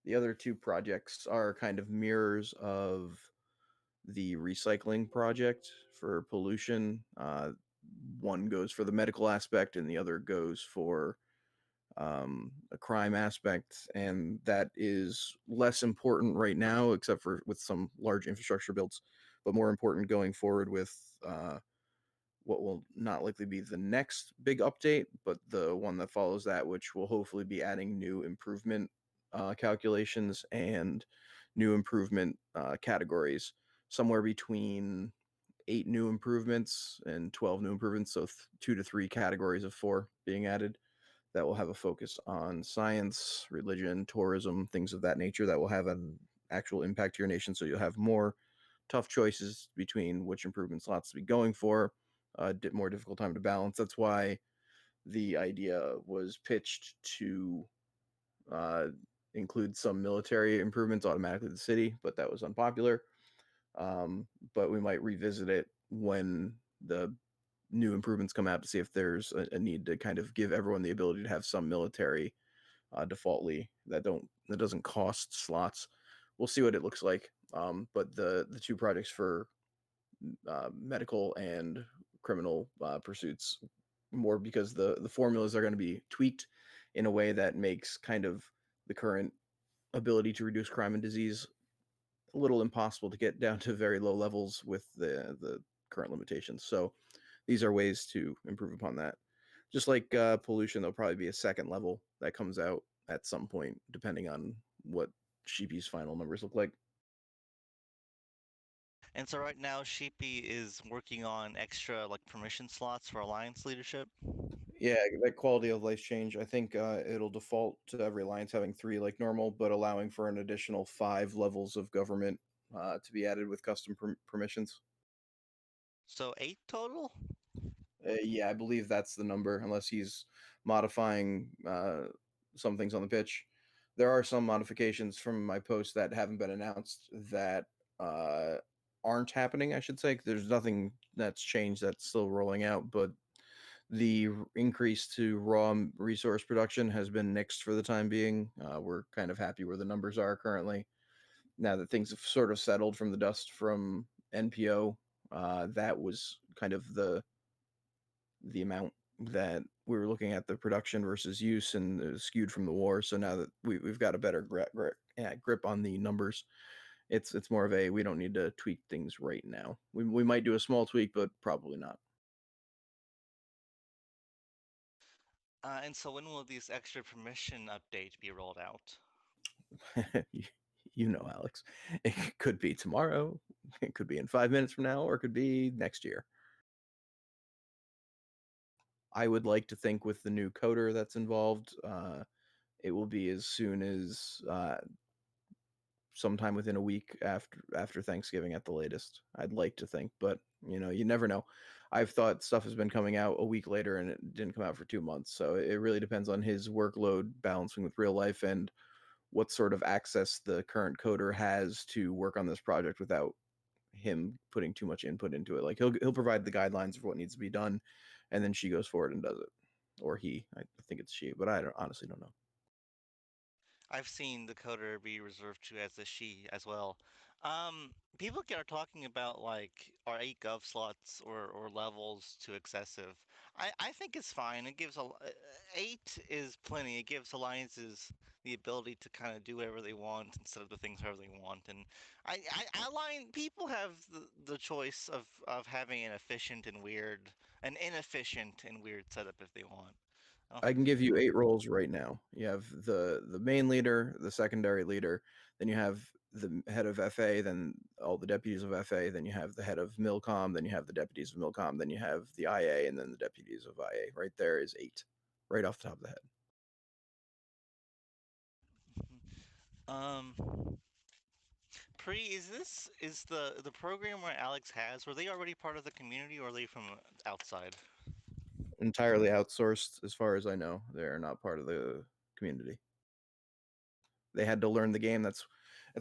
The other 2 projects are kind of mirrors of the recycling project for pollution. One goes for the medical aspect, and the other goes for a crime aspect, and that is less important right now, except for with some large infrastructure builds, but more important going forward with what will not likely be the next big update, but the one that follows that, which will hopefully be adding new improvement calculations and new improvement categories, somewhere between 8 new improvements and 12 new improvements, so 2 to 3 categories of 4 being added that will have a focus on science, religion, tourism, things of that nature that will have an actual impact to your nation. So you'll have more tough choices between which improvement slots to be going for, more difficult time to balance. That's why the idea was pitched to uh, include some military improvements automatically to the city, but that was unpopular. But we might revisit it when the new improvements come out to see if there's a need to kind of give everyone the ability to have some military defaultly that doesn't cost slots. We'll see what it looks like. But the 2 projects for medical and criminal pursuits, more because the formulas are going to be tweaked in a way that makes kind of the current ability to reduce crime and disease a little impossible to get down to very low levels with the current limitations. So these are ways to improve upon that. Just like pollution, there'll probably be a second level that comes out at some point, depending on what Sheepy's final numbers look like. And so right now, Sheepy is working on extra like permission slots for Alliance leadership. Yeah, that quality of life change. I think it'll default to every alliance having 3 like normal, but allowing for an additional 5 levels of government to be added with custom permissions. So 8 total? Yeah, I believe that's the number, unless he's modifying some things on the pitch. There are some modifications from my post that haven't been announced that uh, aren't happening, I should say. There's nothing that's changed that's still rolling out, but the increase to resource production has been nixed for the time being. We're kind of happy where the numbers are currently. Now that things have sort of settled from the dust from NPO, that was kind of the amount that we were looking at the production versus use and skewed from the war. So now that we've got a better grip on the numbers, it's more of a we don't need to tweak things right now. We might do a small tweak, but probably not. And so when will these extra permission update be rolled out? you, you know, Alex, it could be tomorrow, it could be in 5 minutes from now, or it could be next year. I would like to think with the new coder that's involved, it will be as soon as sometime within a week after Thanksgiving at the latest. I'd like to think, but you never know. I've thought stuff has been coming out a week later and it didn't come out for 2 months. So it really depends on his workload balancing with real life and what sort of access the current coder has to work on this project without him putting too much input into it. Like he'll provide the guidelines of what needs to be done, and then she goes forward and does it, or he. I think it's she, but I honestly don't know. I've seen the coder be reserved to as a she as well. People are talking about like are 8 gov slots or levels too excessive. I think it's fine. It gives 8 is plenty. It gives alliances the ability to kind of do whatever they want instead of the things however they want. And people have the choice of having an inefficient and weird setup if they want. I don't I think can there's give any you wrong 8 roles right now. You have the main leader, the secondary leader, then you have the head of FA, then all the deputies of FA, then you have the head of Milcom, then you have the deputies of Milcom, then you have the IA, and then the deputies of IA. Right there is 8, right off the top of the head. Um, Pre, is the program where Alex has, were they already part of the community or are they from outside? Entirely outsourced, as far as I know. They're not part of the community. They had to learn the game. That's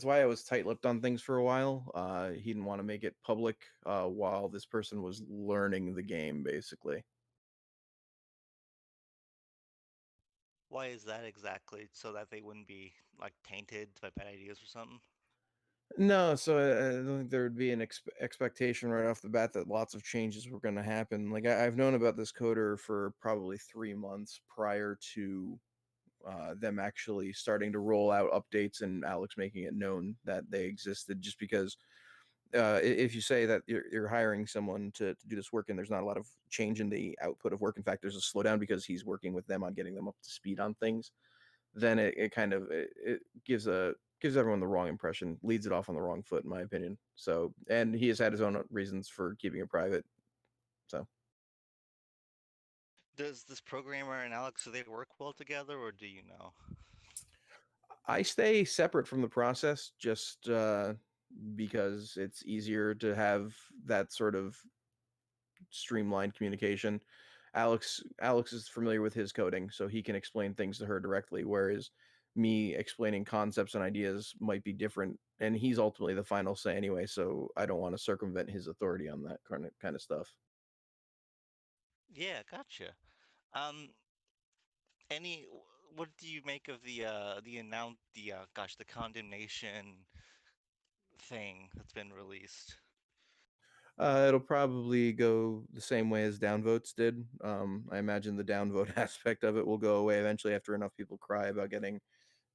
why I was tight-lipped on things for a while. He didn't want to make it public while this person was learning the game, basically. Why is that exactly? So that they wouldn't be like tainted by bad ideas or something? No, so I don't think there would be an expectation right off the bat that lots of changes were going to happen. Like I've known about this coder for probably 3 months prior to them actually starting to roll out updates and Alex making it known that they existed. Just because if you say that you're hiring someone to do this work and there's not a lot of change in the output of work, in fact, there's a slowdown because he's working with them on getting them up to speed on things, then it kind of it gives everyone the wrong impression, leads it off on the wrong foot, in my opinion. So, and he has had his own reasons for keeping it private. So, Does this programmer and Alex, do they work well together or do you know? I stay separate from the process just because it's easier to have that sort of streamlined communication. Alex is familiar with his coding, so he can explain things to her directly, whereas me explaining concepts and ideas might be different, and he's ultimately the final say anyway, so I don't want to circumvent his authority on that kind of stuff. Yeah, gotcha. Um, any, what do you make of the condemnation thing that's been released? It'll probably go the same way as downvotes did. I imagine the downvote aspect of it will go away eventually after enough people cry about getting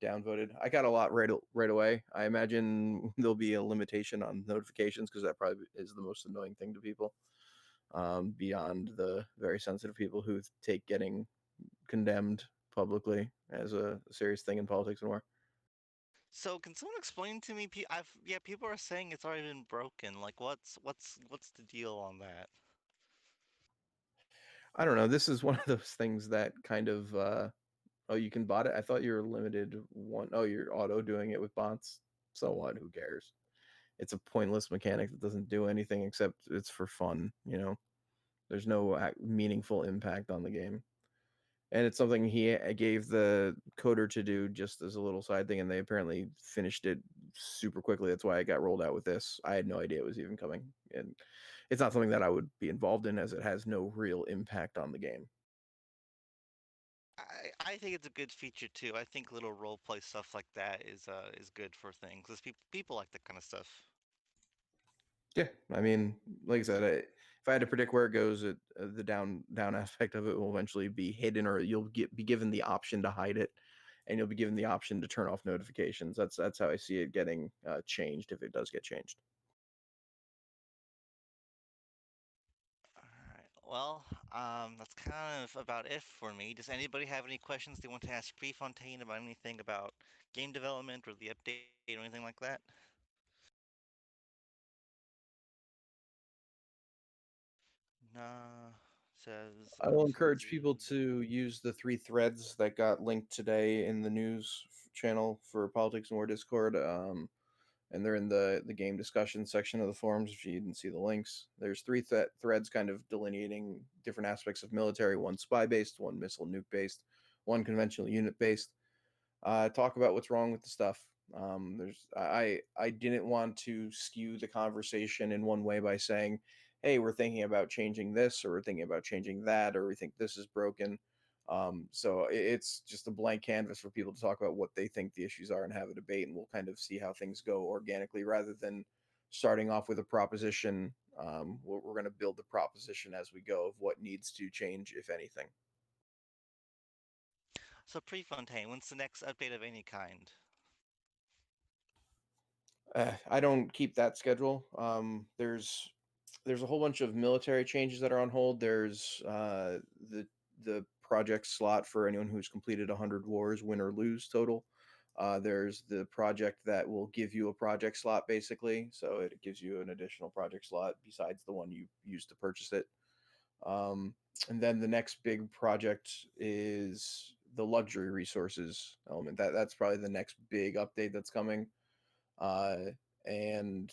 downvoted. I got a lot right away. I imagine there'll be a limitation on notifications because that probably is the most annoying thing to people. Beyond the very sensitive people who take getting condemned publicly as a serious thing in politics and war. So can someone explain to me? Yeah, people are saying it's already been broken. Like, what's the deal on that? I don't know. This is one of those things that kind of oh, you can bot it. I thought you were limited one. Oh, you're auto doing it with bots. So what? Who cares? It's a pointless mechanic that doesn't do anything except it's for fun. There's no meaningful impact on the game. And it's something he gave the coder to do just as a little side thing, and they apparently finished it super quickly. That's why it got rolled out with this. I had no idea it was even coming, and it's not something that I would be involved in, as it has no real impact on the game. I think it's a good feature too. I think little role play stuff like that is good for things. 'Cause people like that kind of stuff. Yeah, I mean, like I said, if I had to predict where it goes, the down aspect of it will eventually be hidden, or you'll be given the option to hide it, and you'll be given the option to turn off notifications. That's how I see it getting changed if it does get changed. Alright, well, that's kind of about it for me. Does anybody have any questions they want to ask Prefontaine about anything about game development or the update or anything like that? Nah, says I will encourage people Prefontaine. to use the 3 threads that got linked today in the news channel for Politics and War Discord. And they're in the game discussion section of the forums. If you didn't see the links, there's 3 threads kind of delineating different aspects of military: one spy based, one missile nuke based, one conventional unit based. Talk about what's wrong with the stuff. I didn't want to skew the conversation in one way by saying, "Hey, we're thinking about changing this, or we're thinking about changing that, or we think this is broken." So it's just a blank canvas for people to talk about what they think the issues are and have a debate, and we'll kind of see how things go organically rather than starting off with a proposition. We're going to build the proposition as we go of what needs to change, if anything. So Prefontaine, when's the next update of any kind? I don't keep that schedule. There's a whole bunch of military changes that are on hold. There's the project slot for anyone who's completed 100 wars, win or lose total. There's the project that will give you a project slot basically, so it gives you an additional project slot besides the one you used to purchase it. Um, and then the next big project is the luxury resources element. That's probably the next big update that's coming, uh, and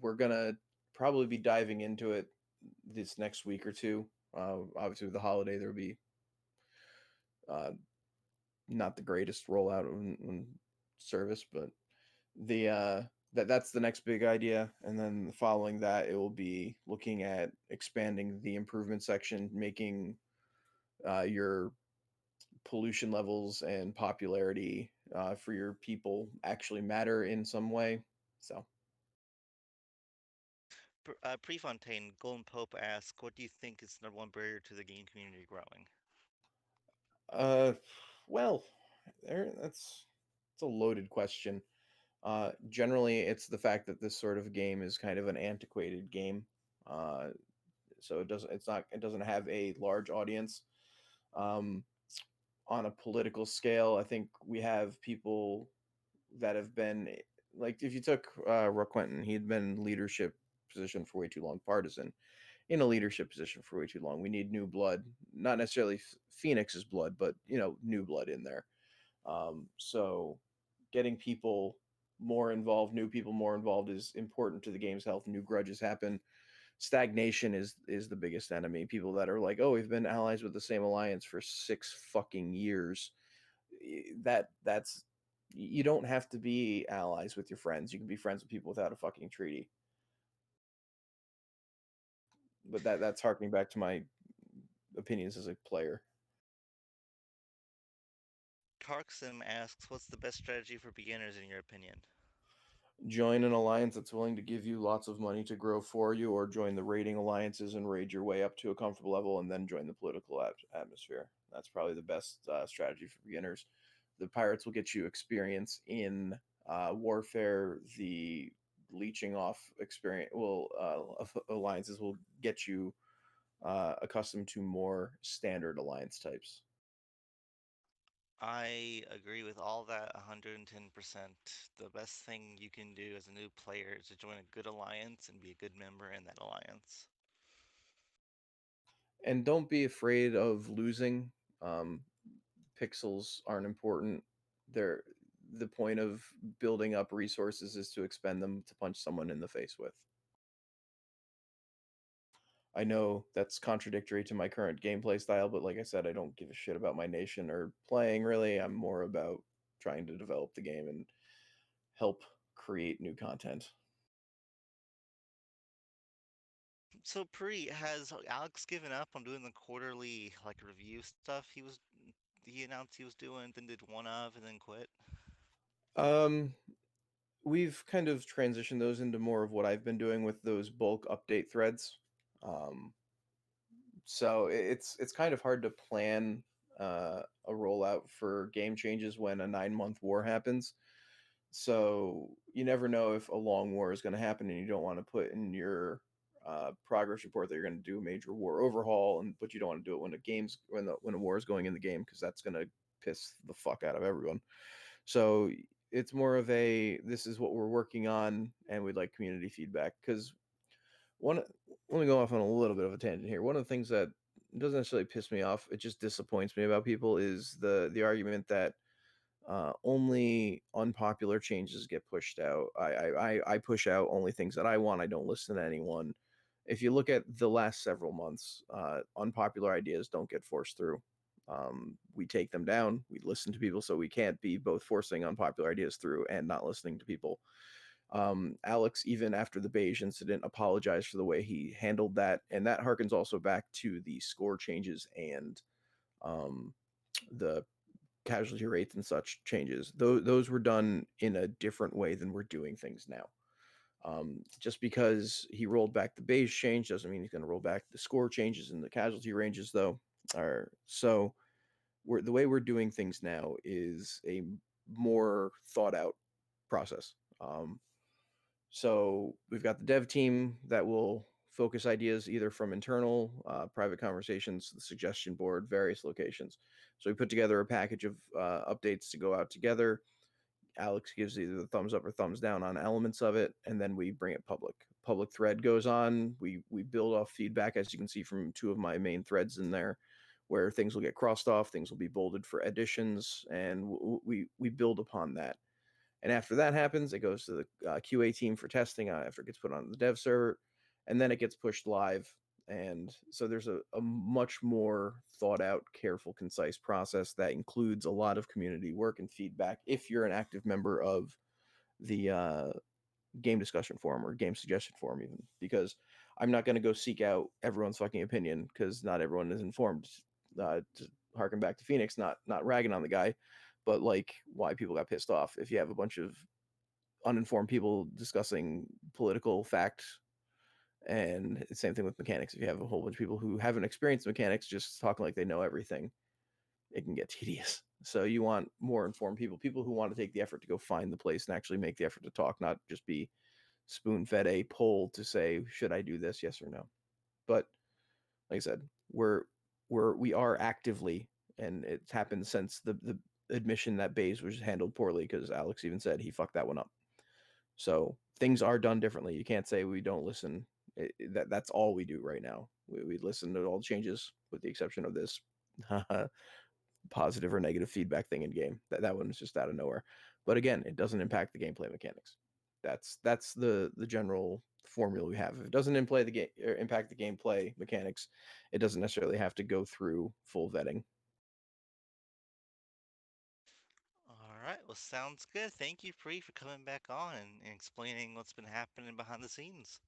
we're gonna probably be diving into it this next week or two. Obviously, with the holiday, there'll be uh, not the greatest rollout on service, but the that's the next big idea. And then following that, it will be looking at expanding the improvement section, making your pollution levels and popularity for your people actually matter in some way. So Prefontaine, Golden Pope asks, what do you think is the number one barrier to the game community growing? Uh, well, that's it's a loaded question. Generally, it's the fact that this sort of game is kind of an antiquated game. Uh, so it doesn't have a large audience. Um, on a political scale, I think we have people that have been like, if you took Rook Quentin, he'd been in leadership position for way too long, partisan in a leadership position for way too long. We need new blood, not necessarily Phoenix's blood, but new blood in there. So getting people more involved, new people more involved, is important to the game's health. New grudges happen. Stagnation is the biggest enemy. People that are like, oh, we've been allies with the same alliance for 6 fucking years. That's you don't have to be allies with your friends. You can be friends with people without a fucking treaty. But that's harkening back to my opinions as a player. Tarksim asks, what's the best strategy for beginners in your opinion? Join an alliance that's willing to give you lots of money to grow for you, or join the raiding alliances and raid your way up to a comfortable level, and then join the political atmosphere. That's probably the best strategy for beginners. The pirates will get you experience in warfare. The leeching off experience will alliances will get you accustomed to more standard alliance types. I agree with all that 110%. The best thing you can do as a new player is to join a good alliance and be a good member in that alliance. And don't be afraid of losing. Um, Pixels aren't important. They're the point of building up resources is to expend them to punch someone in the face with. I know that's contradictory to my current gameplay style, but like I said, I don't give a shit about my nation or playing really. I'm more about trying to develop the game and help create new content. So has Alex given up on doing the quarterly like review stuff he announced he was doing, then did one of and then quit? Um, we've kind of transitioned those into more of what I've been doing with those bulk update threads. Um, so it's kind of hard to plan a rollout for game changes when a 9-month war happens. So you never know if a long war is going to happen, and you don't want to put in your progress report that you're going to do a major war overhaul, but you don't want to do it when a war is going in the game, because that's going to piss the fuck out of everyone. So it's more of a, this is what we're working on, and we'd like community feedback. Because one, let me go off on a little bit of a tangent here. One of the things that doesn't necessarily piss me off, it just disappoints me about people, is the argument that only unpopular changes get pushed out. I push out only things that I want. I don't listen to anyone. If you look at the last several months, unpopular ideas don't get forced through. We take them down. We listen to people, so we can't be both forcing unpopular ideas through and not listening to people. Alex, even after the beige incident, apologized for the way he handled that, and that harkens also back to the score changes and um, the casualty rates and such changes. Those were done in a different way than we're doing things now. Just because he rolled back the base change doesn't mean he's going to roll back the score changes and the casualty ranges, though. So the way we're doing things now is a more thought out process. So we've got the dev team that will focus ideas either from internal, private conversations, the suggestion board, various locations. So we put together a package of updates to go out together. Alex gives either the thumbs up or thumbs down on elements of it, and then we bring it public. Public thread goes on. We build off feedback, as you can see from two of my main threads in there, where things will get crossed off, things will be bolded for additions, and we build upon that. And after that happens, it goes to the QA team for testing after it gets put on the dev server, and then it gets pushed live. And so there's a much more thought out, careful, concise process that includes a lot of community work and feedback if you're an active member of the game discussion forum or game suggestion forum, even, because I'm not going to go seek out everyone's fucking opinion, because not everyone is informed. To harken back to Phoenyx, not ragging on the guy, but like why people got pissed off. If you have a bunch of uninformed people discussing political facts, and the same thing with mechanics. If you have a whole bunch of people who haven't experienced mechanics just talking like they know everything, it can get tedious. So you want more informed people who want to take the effort to go find the place and actually make the effort to talk, not just be spoon fed a poll to say, should I do this, yes or no. But like I said, we are actively, and it's happened since the admission that Baze was handled poorly, because Alex even said he fucked that one up. So things are done differently. You can't say we don't listen. That's all we do right now. We listen to all the changes, with the exception of this positive or negative feedback thing in game. That one was just out of nowhere. But again, it doesn't impact the gameplay mechanics. That's the general formula we have. If it doesn't impact the gameplay mechanics, it doesn't necessarily have to go through full vetting. All right, well, sounds good. Thank you, Pre, for coming back on and explaining what's been happening behind the scenes.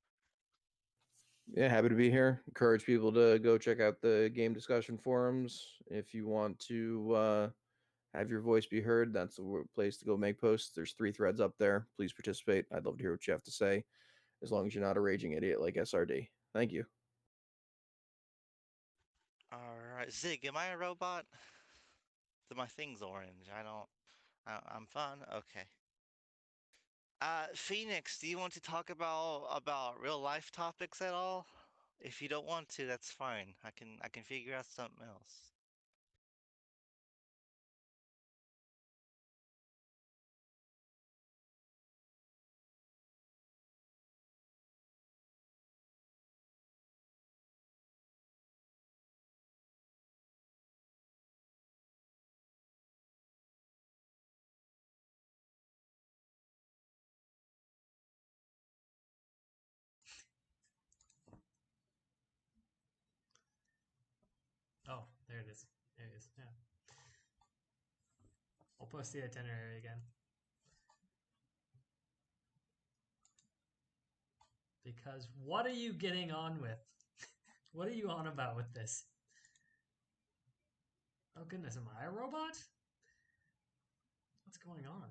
Yeah, happy to be here. Encourage people to go check out the game discussion forums if you want to have your voice be heard. That's the place to go make posts. There's 3 threads up there. Please participate. I'd love to hear what you have to say, as long as you're not a raging idiot like SRD. Thank you. All right, Zig, am I a robot? My thing's orange. I'm fun. Okay. Phoenix, do you want to talk about real life topics at all? If you don't want to, that's fine. I can figure out something else. There it is. There it is. Yeah. I'll post the itinerary again. Because what are you getting on with? What are you on about with this? Oh goodness, am I a robot? What's going on?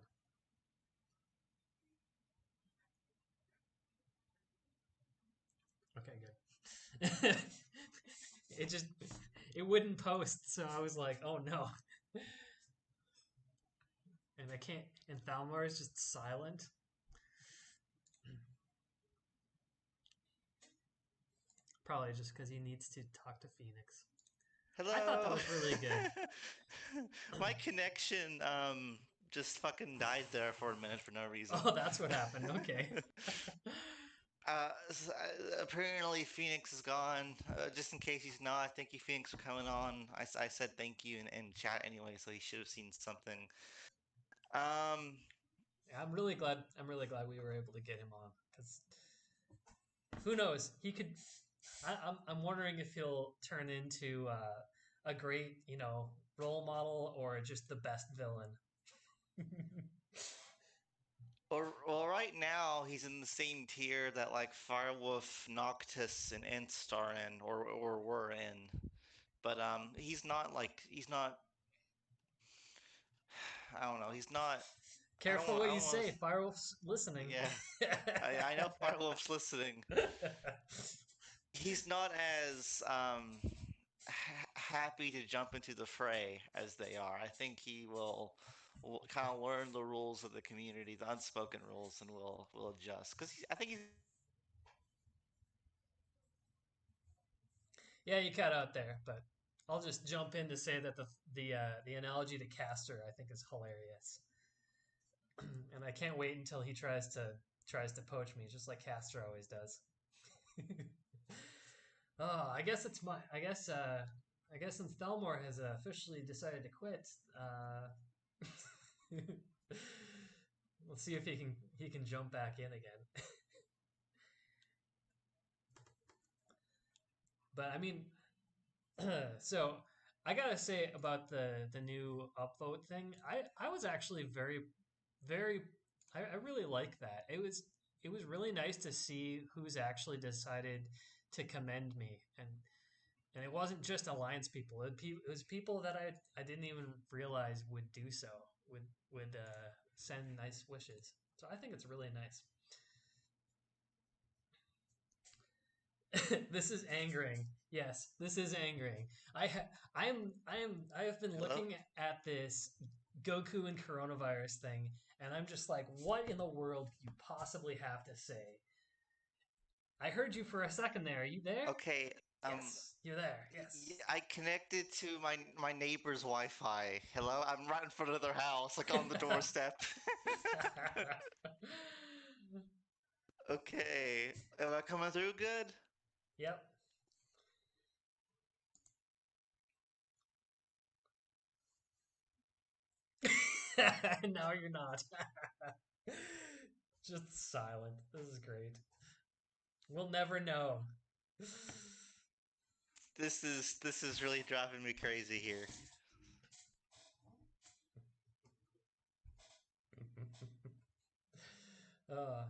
Okay, good. it just it wouldn't post, so I was like, oh no. And I can't and Thalmor is just silent. Probably just because he needs to talk to Phoenix. I thought that Hello. was really good. My connection just fucking died there for a minute for no reason. Oh, that's what happened. Okay. Apparently Phoenix is gone. Just in case he's not, thank you, Phoenix, for coming on. I said thank you in chat anyway, so he should have seen something. Um, I'm really glad. I'm really glad we were able to get him on because who knows? He could. I'm wondering if he'll turn into a great, role model or just the best villain. well, right now he's in the same tier that like Firewolf, Noctis, and Ents are in, or were in. But he's not. I don't know. He's not. Careful what I you don't want say. to. Firewolf's listening. Yeah, I know Firewolf's listening. He's not as happy to jump into the fray as they are. I think he will kind of learn the rules of the community, the unspoken rules, and will adjust. Because I think he's Yeah, you cut out there, but I'll just jump in to say that the analogy to Castor I think is hilarious, and I can't wait until he tries to poach me just like Castor always does. Oh, I guess it's my. I guess since Thalmor has officially decided to quit, let's see if he can jump back in again. But I mean, so I gotta say about the new upvote thing, I was actually very I really like that. It was really nice to see who's actually decided to commend me and it wasn't just alliance people. It was people that I didn't even realize would do so would send nice wishes. So I think it's really nice. This is angering. Yes, this is angering. I have been hello. looking at this Goku and coronavirus thing, and I'm just like, what in the world could you possibly have to say? I heard you for a second there. Are you there? Okay. Yes, you're there. Yes. I connected to my neighbor's Wi-Fi. Hello, I'm right in front of their house, like on the doorstep. Okay, am I coming through good? Yep. No, you're not. Just silent. This is great. We'll never know. This is really driving me crazy here. uh,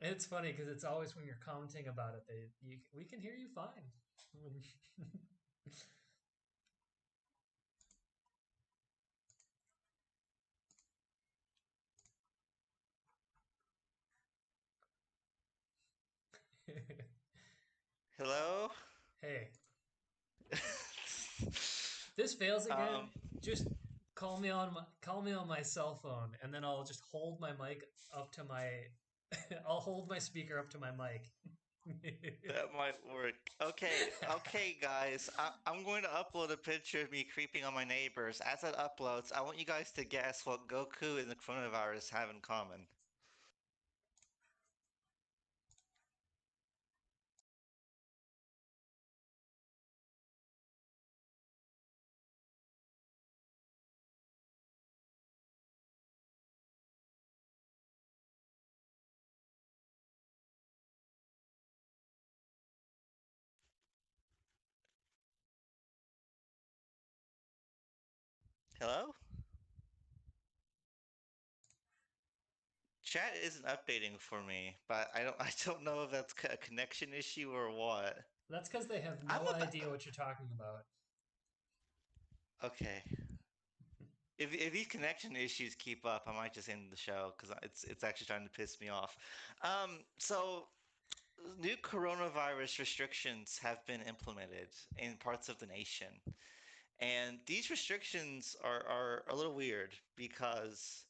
it's funny because it's always when you're commenting about it, we can hear you fine. Hello? Hey, if this fails again, Um, just call me on my cell phone, and then I'll just hold my mic up to my I'll hold my speaker up to my mic. that might work. Okay, guys. I'm going to upload a picture of me creeping on my neighbors. As that uploads, I want you guys to guess what Goku and the coronavirus have in common. Hello? Chat isn't updating for me, but I don't know if that's a connection issue or what. That's because they have I'm no about idea what you're talking about. okay. If these connection issues keep up, I might just end the show because it's actually starting to piss me off. So new coronavirus restrictions have been implemented in parts of the nation. And these restrictions are a little weird because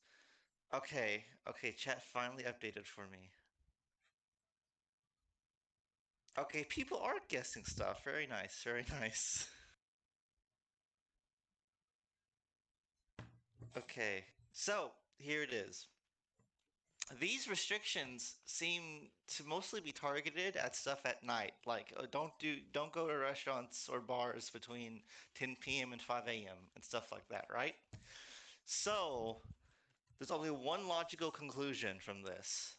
okay, chat finally updated for me. Okay, people are guessing stuff. Very nice, very nice. Okay, so here it is. These restrictions seem to mostly be targeted at stuff at night, like don't go to restaurants or bars between 10 p.m. and 5 a.m. and stuff like that, right? So, there's only one logical conclusion from this.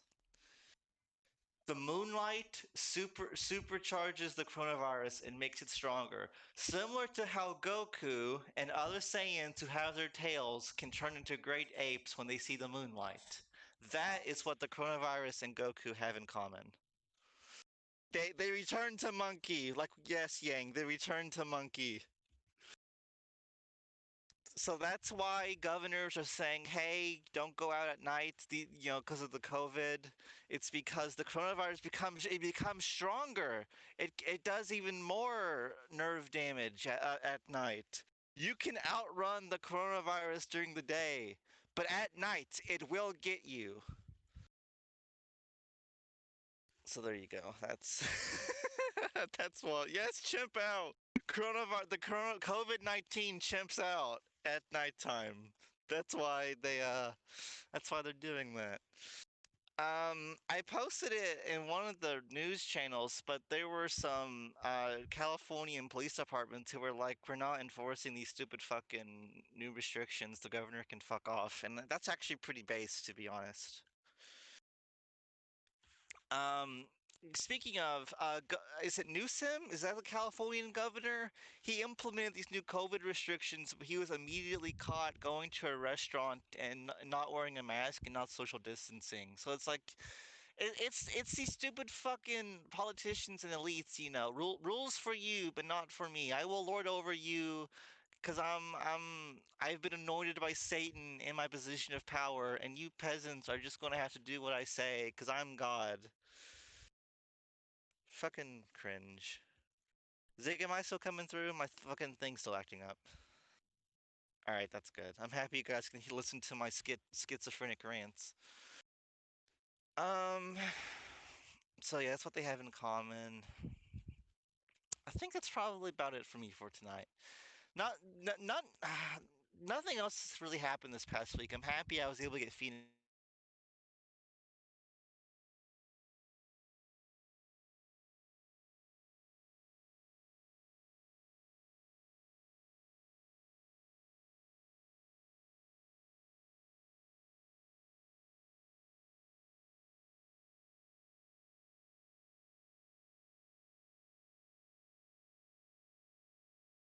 The moonlight supercharges the coronavirus and makes it stronger, similar to how Goku and other Saiyans who have their tails can turn into great apes when they see the moonlight. That is what the coronavirus and Goku have in common. They return to monkey, like yes, Yang, they return to monkey. So that's why governors are saying, "Hey, don't go out at night." Because of the COVID, it's because the coronavirus becomes stronger. It does even more nerve damage at night. You can outrun the coronavirus during the day, but at night it will get you. So there you go. That's that's what. Yes, chimp out. The COVID-19 chimps out at nighttime. That's why that's why they're doing that. I posted it in one of the news channels, but there were some Californian police departments who were like, "We're not enforcing these stupid fucking new restrictions. The governor can fuck off," and that's actually pretty base, to be honest. Um, Speaking of, is it Newsom? Is that the Californian governor? He implemented these new COVID restrictions, but he was immediately caught going to a restaurant and not wearing a mask and not social distancing. So it's like, it's these stupid fucking politicians and elites, rules for you, but not for me. I will lord over you. Cause I've been anointed by Satan in my position of power, and you peasants are just gonna have to do what I say, cause I'm God. Fucking cringe. Zig, am I still coming through? My fucking thing's still acting up. Alright, that's good. I'm happy you guys can listen to my schizophrenic rants. Um, so yeah, that's what they have in common. I think that's probably about it for me for tonight. Not, not, nothing else has really happened this past week. I'm happy I was able to get Phoenix